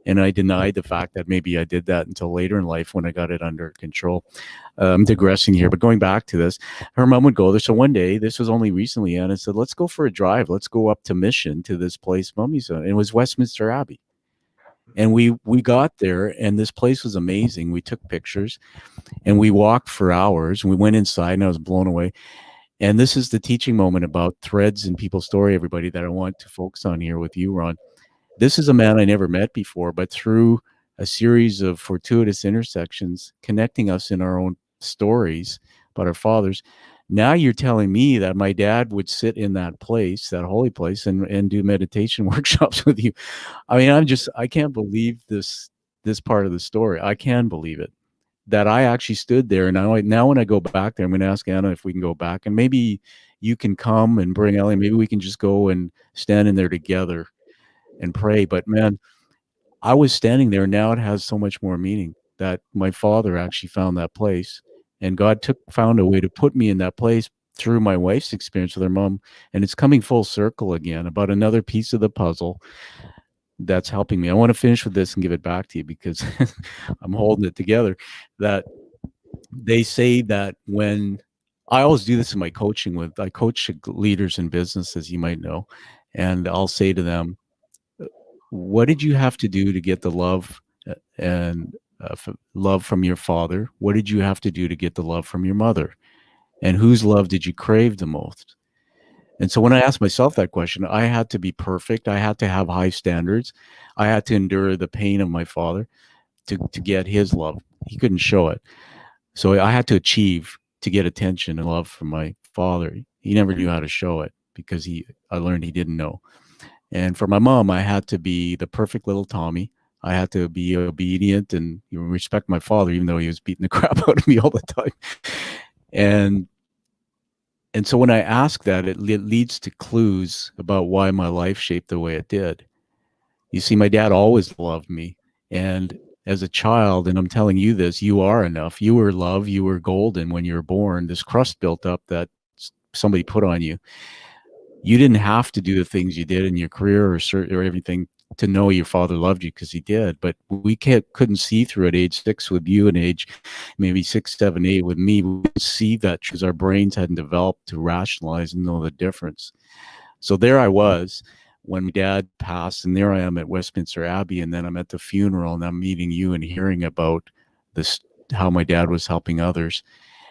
Speaker 1: And I denied the fact that maybe I did that until later in life when I got it under control. I'm digressing here, but going back to this, her mom would go there. So one day, this was only recently, Anna said, let's go for a drive. Let's go up to Mission to this place, Mummy's. And it was Westminster Abbey. And we got there, and this place was amazing. We took pictures, and we walked for hours. And we went inside, and I was blown away. And this is the teaching moment about threads in people's story, everybody, that I want to focus on here with you, Ron. This is a man I never met before, but through a series of fortuitous intersections connecting us in our own stories about our fathers. Now you're telling me that my dad would sit in that place, that holy place, and do meditation workshops with you. I mean, I can't believe this part of the story. I can believe it, that I actually stood there. And now when I go back there, I'm going to ask Anna if we can go back, and maybe you can come and bring Ellie. Maybe we can just go and stand in there together and pray. But man, I was standing there. Now it has so much more meaning that my father actually found that place, and God found a way to put me in that place through my wife's experience with her mom. And it's coming full circle again about another piece of the puzzle that's helping me. I want to finish with this and give it back to you because I'm holding it together. That they say that when I always do this in my coaching I coach leaders in business, as you might know, and I'll say to them, what did you have to do to get the love and love from your father? What did you have to do to get the love from your mother? And whose love did you crave the most? And so when I asked myself that question, I had to be perfect. I had to have high standards. I had to endure the pain of my father to get his love. He couldn't show it. So I had to achieve to get attention and love from my father. He never knew how to show it because I learned he didn't know. And for my mom, I had to be the perfect little Tommy. I had to be obedient and respect my father, even though he was beating the crap out of me all the time. And and so when I ask that, it leads to clues about why my life shaped the way it did. You see, my dad always loved me. And as a child, and I'm telling you this, you are enough. You were love. You were golden when you were born. This crust built up that somebody put on you. You didn't have to do the things you did in your career or everything to know your father loved you, because he did. But we couldn't see through at age 6 with you, and age maybe 6, 7, 8 with me. We could see that because our brains hadn't developed to rationalize and know the difference. So there I was when my dad passed, and there I am at Westminster Abbey, and then I'm at the funeral, and I'm meeting you and hearing about this, how my dad was helping others.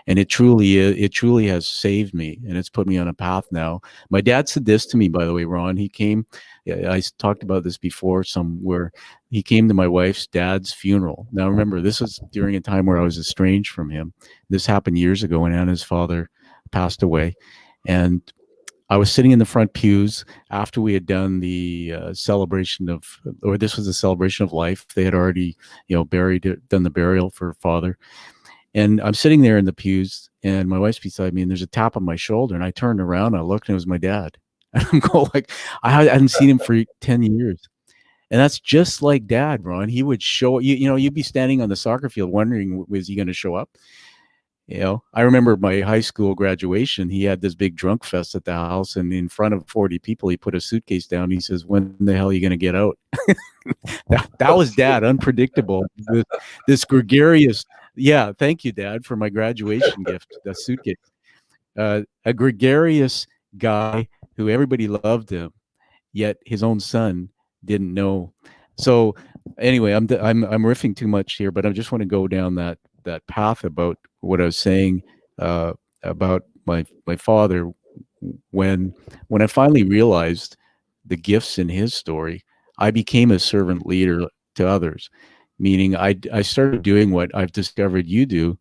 Speaker 1: And it truly has saved me, and it's put me on a path now. My dad said this to me, by the way, Ron. He came, I talked about this before somewhere. He came to my wife's dad's funeral. Now, remember, this was during a time where I was estranged from him. This happened years ago when Anna's father passed away, and I was sitting in the front pews after we had done the celebration of, or this was a celebration of life. They had already, done the burial for father. And I'm sitting there in the pews, and my wife's beside me, and there's a tap on my shoulder. And I turned around, and I looked, and it was my dad. And I'm going like, I hadn't seen him for 10 years. And that's just like dad, Ron. He would show you, you'd be standing on the soccer field wondering, was he going to show up? I remember my high school graduation. He had this big drunk fest at the house, and in front of 40 people, he put a suitcase down. He says, "When the hell are you going to get out?" that was dad, unpredictable. This gregarious, yeah. Thank you, Dad, for my graduation gift, the suitcase. A gregarious guy who everybody loved him, yet his own son didn't know. So anyway, I'm riffing too much here, but I just want to go down that path about what I was saying about my father. When I finally realized the gifts in his story, I became a servant leader to others. Meaning, I started doing what I've discovered you do,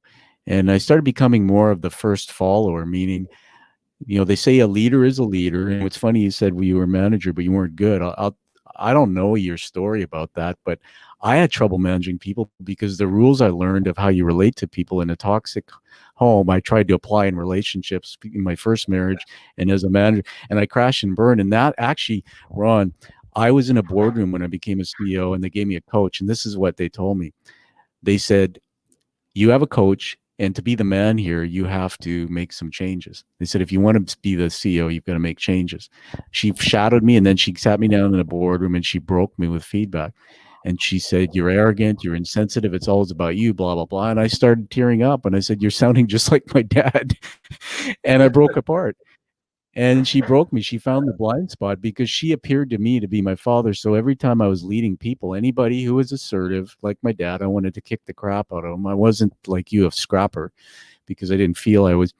Speaker 1: and I started becoming more of the first follower. Meaning, they say a leader is a leader. And it's funny you said, well, you were a manager, but you weren't good. I don't know your story about that, but I had trouble managing people because the rules I learned of how you relate to people in a toxic home, I tried to apply in relationships in my first marriage and as a manager, and I crashed and burned. And that actually, Ron, I was in a boardroom when I became a CEO, and they gave me a coach. And this is what they told me. They said, you have a coach, and to be the man here, you have to make some changes. They said, if you want to be the CEO, you've got to make changes. She shadowed me, and then she sat me down in a boardroom, and she broke me with feedback. And she said, you're arrogant, you're insensitive, it's always about you, blah, blah, blah. And I started tearing up, and I said, you're sounding just like my dad. And I broke apart. And she broke me. She found the blind spot because she appeared to me to be my father. So every time I was leading people, anybody who was assertive, like my dad, I wanted to kick the crap out of them. I wasn't like you, a scrapper, because I didn't feel I was,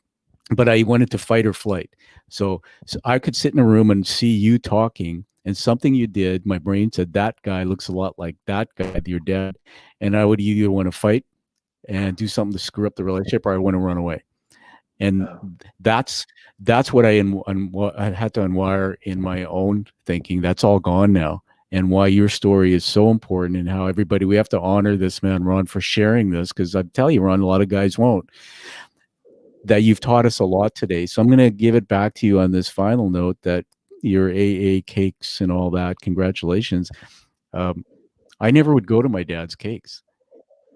Speaker 1: but I wanted to fight or flight. So I could sit in a room and see you talking, and something you did, my brain said, that guy looks a lot like that guy, your dad. And I would either want to fight and do something to screw up the relationship, or I want to run away. And that's what what I had to unwire in my own thinking. That's all gone now. And why your story is so important, and how we have to honor this man, Ron, for sharing this. Because I tell you, Ron, a lot of guys won't. That you've taught us a lot today. So I'm going to give it back to you on this final note, that your AA cakes and all that, congratulations. I never would go to my dad's cakes.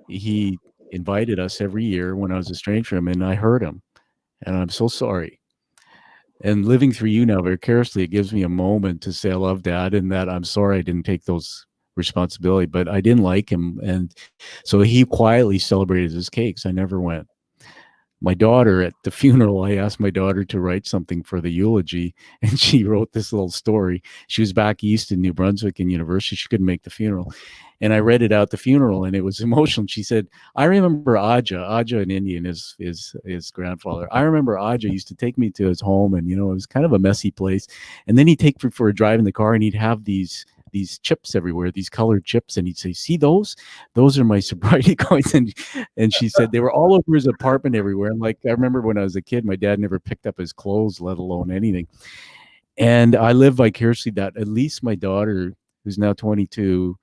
Speaker 1: He invited us every year when I was estranged from him, and I hurt him. And I'm so sorry. And living through you now vicariously, it gives me a moment to say I love Dad, and that I'm sorry I didn't take those responsibility, but I didn't like him. And so he quietly celebrated his cakes. I never went. My daughter, at the funeral, I asked my daughter to write something for the eulogy, and she wrote this little story. She was back east in New Brunswick in university. She couldn't make the funeral. And I read it out at the funeral, and it was emotional. She said, I remember Aja in Indian is his grandfather. I remember Aja used to take me to his home, and it was kind of a messy place. And then he'd take me for a drive in the car, and he'd have these chips everywhere, these colored chips, and he'd say, see those are my sobriety coins. And she said they were all over his apartment everywhere. And like, I remember when I was a kid, my dad never picked up his clothes, let alone anything. And I live vicariously that at least my daughter, who's now 22,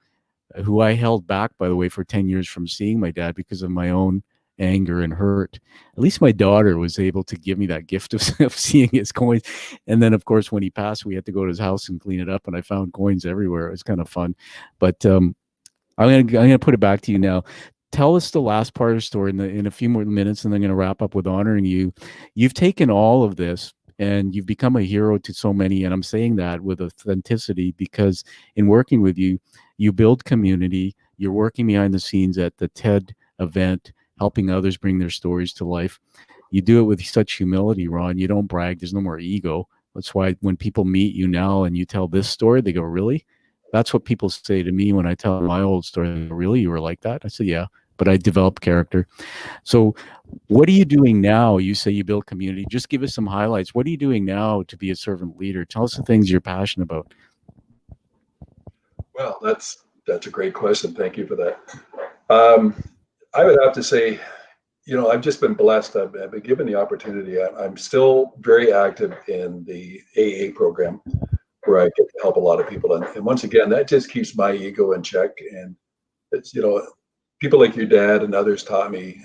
Speaker 1: who I held back, by the way, for 10 years from seeing my dad because of my own anger and hurt. At least my daughter was able to give me that gift of seeing his coins. And then, of course, when he passed, we had to go to his house and clean it up, and I found coins everywhere. It was kind of fun. But I'm gonna put it back to you now. Tell us the last part of the story in a few more minutes, and then I'm gonna wrap up with honoring you. You've taken all of this, and you've become a hero to so many. And I'm saying that with authenticity, because in working with you, you build community. You're working behind the scenes at the TED event, helping others bring their stories to life. You do it with such humility, Ron. You don't brag. There's no more ego. That's why when people meet you now and you tell this story, they go, really? That's what people say to me when I tell my old story. They go, really? You were like that? I said, yeah, but I developed character. So what are you doing now? You say you build community. Just give us some highlights. What are you doing now to be a servant leader? Tell us the things you're passionate about.
Speaker 2: Well, that's a great question. Thank you for that. I would have to say, I've just been blessed. I've been given the opportunity. I'm still very active in the AA program, where I get to help a lot of people. And once again, that just keeps my ego in check. And it's, people like your dad and others taught me,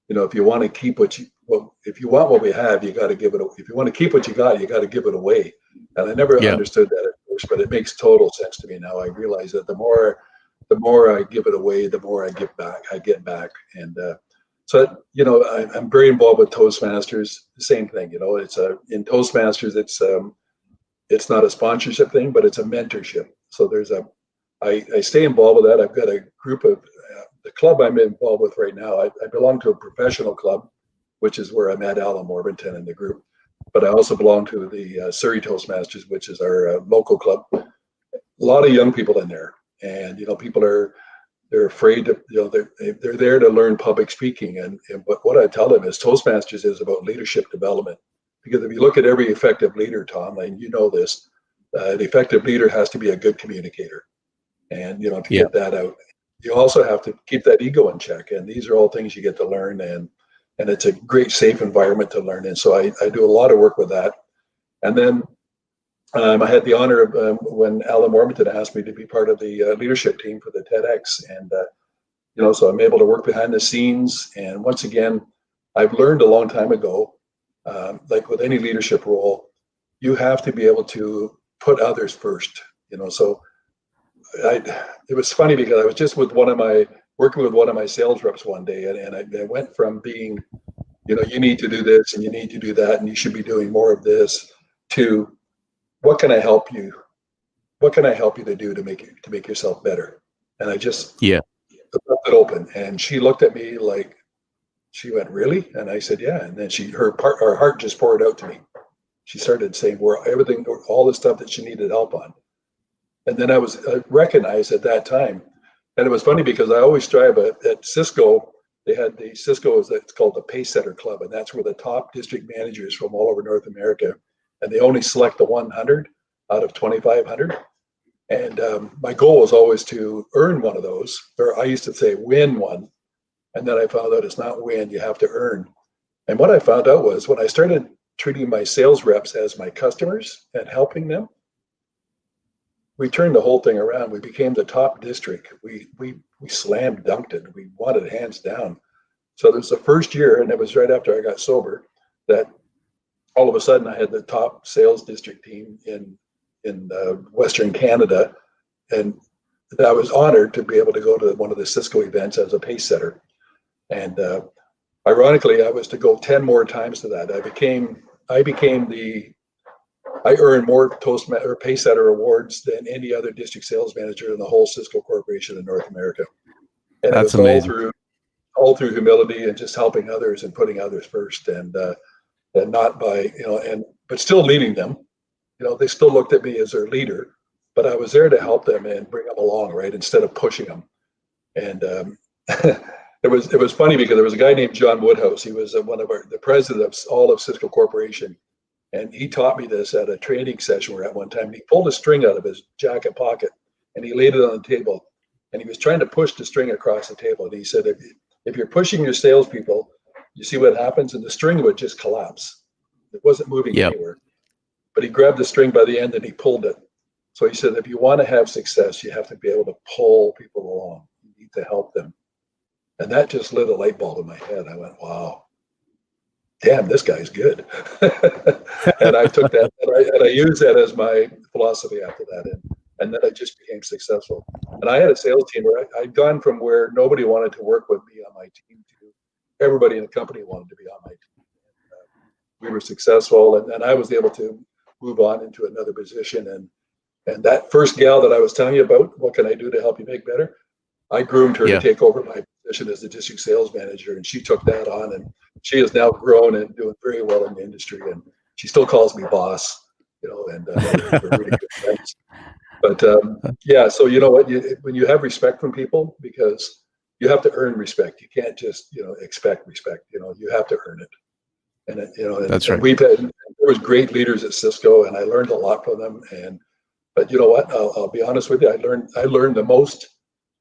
Speaker 2: if you want to keep if you want what we have, you got to give it. If you want to keep what you got, you got to give it away. And I never
Speaker 1: Yeah.
Speaker 2: understood that at first, but it makes total sense to me now. I realize that the more I give it away, the more I get back. And so I'm very involved with Toastmasters. The same thing, it's in Toastmasters. It's not a sponsorship thing, but it's a mentorship. So I stay involved with that. I've got a group of the club I'm involved with right now. I belong to a professional club, which is where I met Alan Morbenton in the group. But I also belong to the Surrey Toastmasters, which is our local club. A lot of young people in there, and people they're afraid to, they're there to learn public speaking. But what I tell them is Toastmasters is about leadership development. Because if you look at every effective leader, Tom, and you know this, the effective leader has to be a good communicator. And, to get that out, you also have to keep that ego in check. And these are all things you get to learn. And it's a great, safe environment to learn in. So I do a lot of work with that. And then I had the honor of when Alan Morbenton asked me to be part of the leadership team for the TEDx. And, so I'm able to work behind the scenes. And once again, I've learned a long time ago, like with any leadership role, you have to be able to put others first. So it was funny because I was just working with one of my sales reps one day, and I went from being, you need to do this and you need to do that and you should be doing more of this, to what can I help you? What can I help you to do to make yourself better? And I just left it open, and she looked at me like, she went, really? And I said, yeah. And then her heart just poured out to me. She started saying all the stuff that she needed help on. And then I was recognized at that time. And it was funny because I always strive at Cisco. They had it's called the Pacesetter Club. And that's where the top district managers from all over North America, and they only select the 100 out of 2,500. And my goal was always to earn one of those, or I used to say win one. And then I found out it's not win, you have to earn. And what I found out was when I started treating my sales reps as my customers and helping them, we turned the whole thing around. We became the top district. We slam dunked it. We won it hands down. So it was the first year, and it was right after I got sober, that all of a sudden I had the top sales district team in Western Canada. And I was honored to be able to go to one of the Cisco events as a pace setter. And ironically, I was to go 10 more times to that. I earned more Toastmaster or Pacesetter awards than any other district sales manager in the whole Cisco Corporation in North America. And
Speaker 1: That's
Speaker 2: it was
Speaker 1: amazing.
Speaker 2: all through humility and just helping others and putting others first, and not by, but still leading them. They still looked at me as their leader, but I was there to help them and bring them along, right, instead of pushing them. And it was funny because there was a guy named John Woodhouse. He was the president of all of Cisco Corporation, and he taught me this at a training session where at one time he pulled a string out of his jacket pocket and he laid it on the table, and he was trying to push the string across the table. And he said, if you're pushing your salespeople, you see what happens, and the string would just collapse. It wasn't moving anywhere. But he grabbed the string by the end and he pulled it. So he said, if you want to have success, you have to be able to pull people along. You need to help them. And that just lit a light bulb in my head. I went, wow, damn, this guy's good. And I took that and I used that as my philosophy after that. And then I just became successful. And I had a sales team where I'd gone from where nobody wanted to work with me on my team to everybody in the company wanted to be on my team. We were successful, and I was able to move on into another position. And that first gal that I was telling you about, what can I do to help you make better? I groomed her to take over my position as the district sales manager, and she took that on, and she has now grown and doing very well in the industry. And she still calls me boss, and we're really good friends. But yeah, so you know what? When you have respect from people, because you have to earn respect. You can't just expect respect. You have to earn it. And
Speaker 1: That's right.
Speaker 2: there was great leaders at Cisco, and I learned a lot from them. But you know what? I'll be honest with you. I learned the most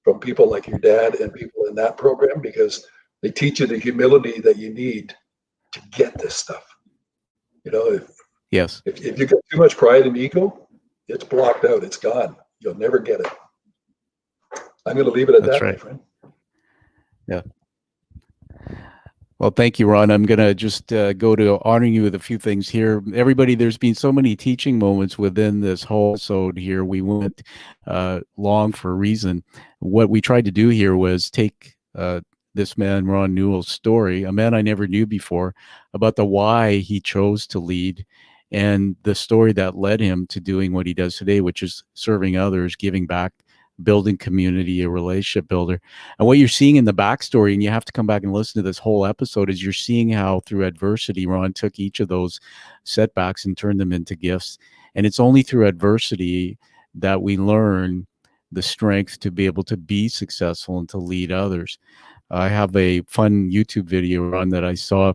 Speaker 2: from people like your dad and people in that program, because They teach you the humility that you need to get this stuff. You know,
Speaker 1: Yes,
Speaker 2: if you get too much pride and ego, it's blocked out. It's gone. You'll never get it. I'm going to leave it at
Speaker 1: that's
Speaker 2: that, my
Speaker 1: right.
Speaker 2: friend.
Speaker 1: Yeah. Well, thank you, Ron. I'm going to just go to honoring you with a few things here. Everybody, there's been so many teaching moments within this whole episode here. We went long for a reason. What we tried to do here was take this man, Ron Newell's story, a man I never knew before, about the why he chose to lead and the story that led him to doing what he does today, which is serving others, giving back, building community, a relationship builder. And what you're seeing in the backstory, and you have to come back and listen to this whole episode, is you're seeing how through adversity, Ron took each of those setbacks and turned them into gifts. And it's only through adversity that we learn the strength to be able to be successful and to lead others. I have a fun YouTube video, Ron, that I saw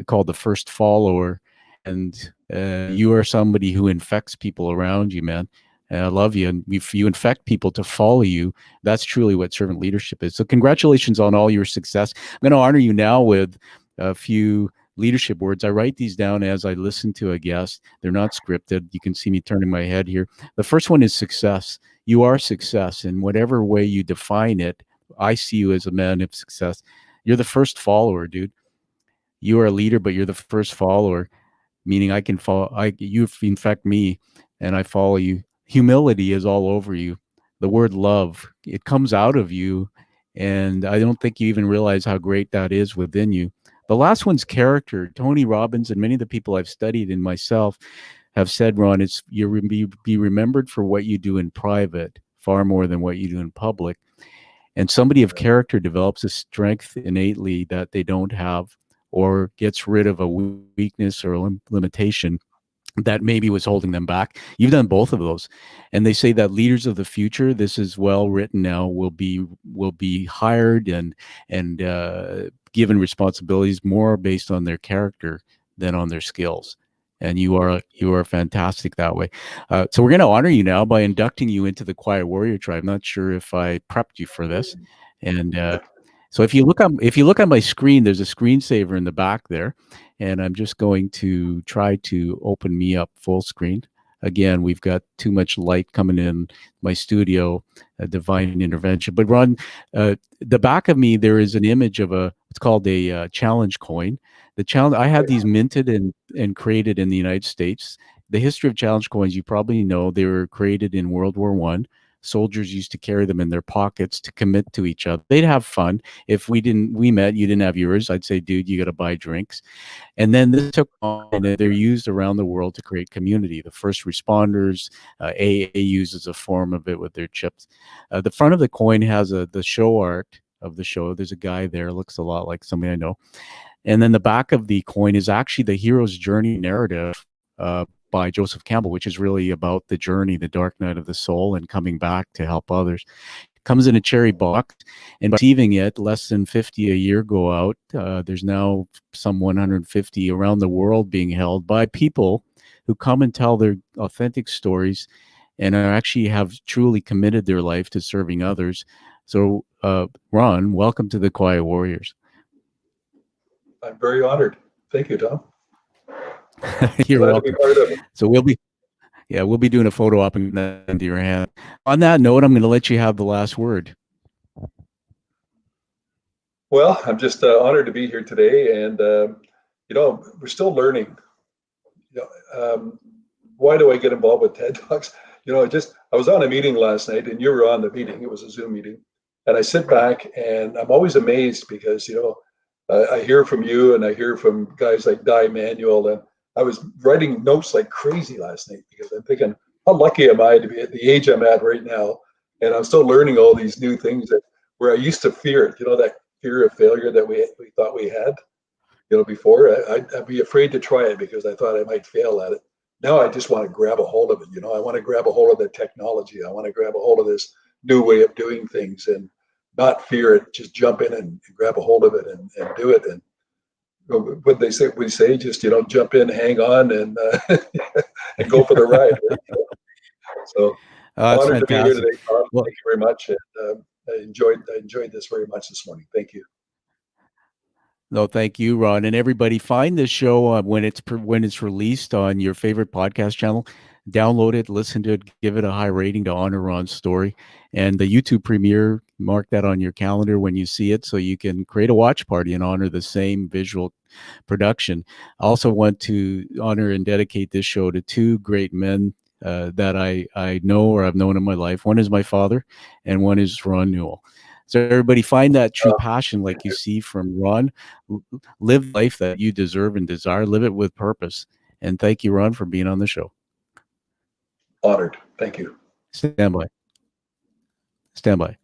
Speaker 1: called The First Follower. And you are somebody who infects people around you, man. And I love you. And if you infect people to follow you, that's truly what servant leadership is. So congratulations on all your success. I'm going to honor you now with a few leadership words. I write these down as I listen to a guest. They're not scripted. You can see me turning my head here. The first one is success. You are success in whatever way you define it. I see you as a man of success. You're the first follower, dude. You are a leader, but you're the first follower, meaning I can follow. You infect me, and I follow you. Humility is all over you. The word love, it comes out of you, and I don't think you even realize how great that is within you. The last one's character. Tony Robbins and many of the people I've studied and myself have said, Ron, it's be remembered for what you do in private far more than what you do in public. And somebody of character develops a strength innately that they don't have, or gets rid of a weakness or a limitation that maybe was holding them back. You've done both of those. And they say that leaders of the future, this is well written now, will be hired and given responsibilities more based on their character than on their skills. And you are fantastic that way. So we're going to honor you now by inducting you into the Quiet Warrior Tribe. I'm not sure if I prepped you for this, and so if you look on my screen, there's a screensaver in the back there, and I'm just going to try to open me up full screen. Again, we've got too much light coming in my studio, a divine intervention. But Ron, the back of me, there is an image of it's called a challenge coin. The challenge, I had these minted and created in the United States. The history of challenge coins, you probably know, they were created in World War I. Soldiers used to carry them in their pockets to commit to each other. They'd have fun. If we met, you didn't have yours, I'd say, dude, you got to buy drinks. And then this took on, and they're used around the world to create community. The first responders, AA uses a form of it with their chips. The front of the coin has the show art of the show. There's a guy there, looks a lot like somebody I know. And then the back of the coin is actually the hero's journey narrative by Joseph Campbell, which is really about the journey, the dark night of the soul, and coming back to help others. It comes in a cherry box, and by receiving it, less than 50 a year go out. There's now some 150 around the world being held by people who come and tell their authentic stories and are actually have truly committed their life to serving others. So, Ron, welcome to the Quiet Warriors.
Speaker 2: I'm very honored. Thank you, Tom.
Speaker 1: You're
Speaker 2: Glad to be
Speaker 1: welcome.
Speaker 2: part of it.
Speaker 1: So we'll be doing a photo op and that into your hand. On that note, I'm going to let you have the last word.
Speaker 2: Well, I'm just honored to be here today, and we're still learning. Why do I get involved with TED Talks? I was on a meeting last night, and you were on the meeting. It was a Zoom meeting, and I sit back, and I'm always amazed because I hear from you, and I hear from guys like Di Manuel, and I was writing notes like crazy last night because I'm thinking, how lucky am I to be at the age I'm at right now, and I'm still learning all these new things where I used to fear it. That fear of failure that we thought we had. Before I'd be afraid to try it because I thought I might fail at it. Now I just want to grab a hold of it. I want to grab a hold of the technology. I want to grab a hold of this new way of doing things and not fear it. Just jump in and grab a hold of it and do it. And what we say, just jump in, hang on, and and go for the ride. Right? So
Speaker 1: That's
Speaker 2: honored to be here
Speaker 1: fantastic.
Speaker 2: today, Tom.
Speaker 1: Well,
Speaker 2: Thank you very much. And I enjoyed this very much this morning. Thank you.
Speaker 1: No, thank you, Ron, and everybody. Find this show when it's released on your favorite podcast channel. Download it, listen to it, give it a high rating to honor Ron's story. And the YouTube premiere, mark that on your calendar when you see it, so you can create a watch party and honor the same visual production. I also want to honor and dedicate this show to two great men that I know or I've known in my life. One is my father, and one is Ron Newell. So everybody find that true passion like you see from Ron. Live the life that you deserve and desire. Live it with purpose. And thank you, Ron, for being on the show.
Speaker 2: Honored. Thank you.
Speaker 1: Stand by. Stand by.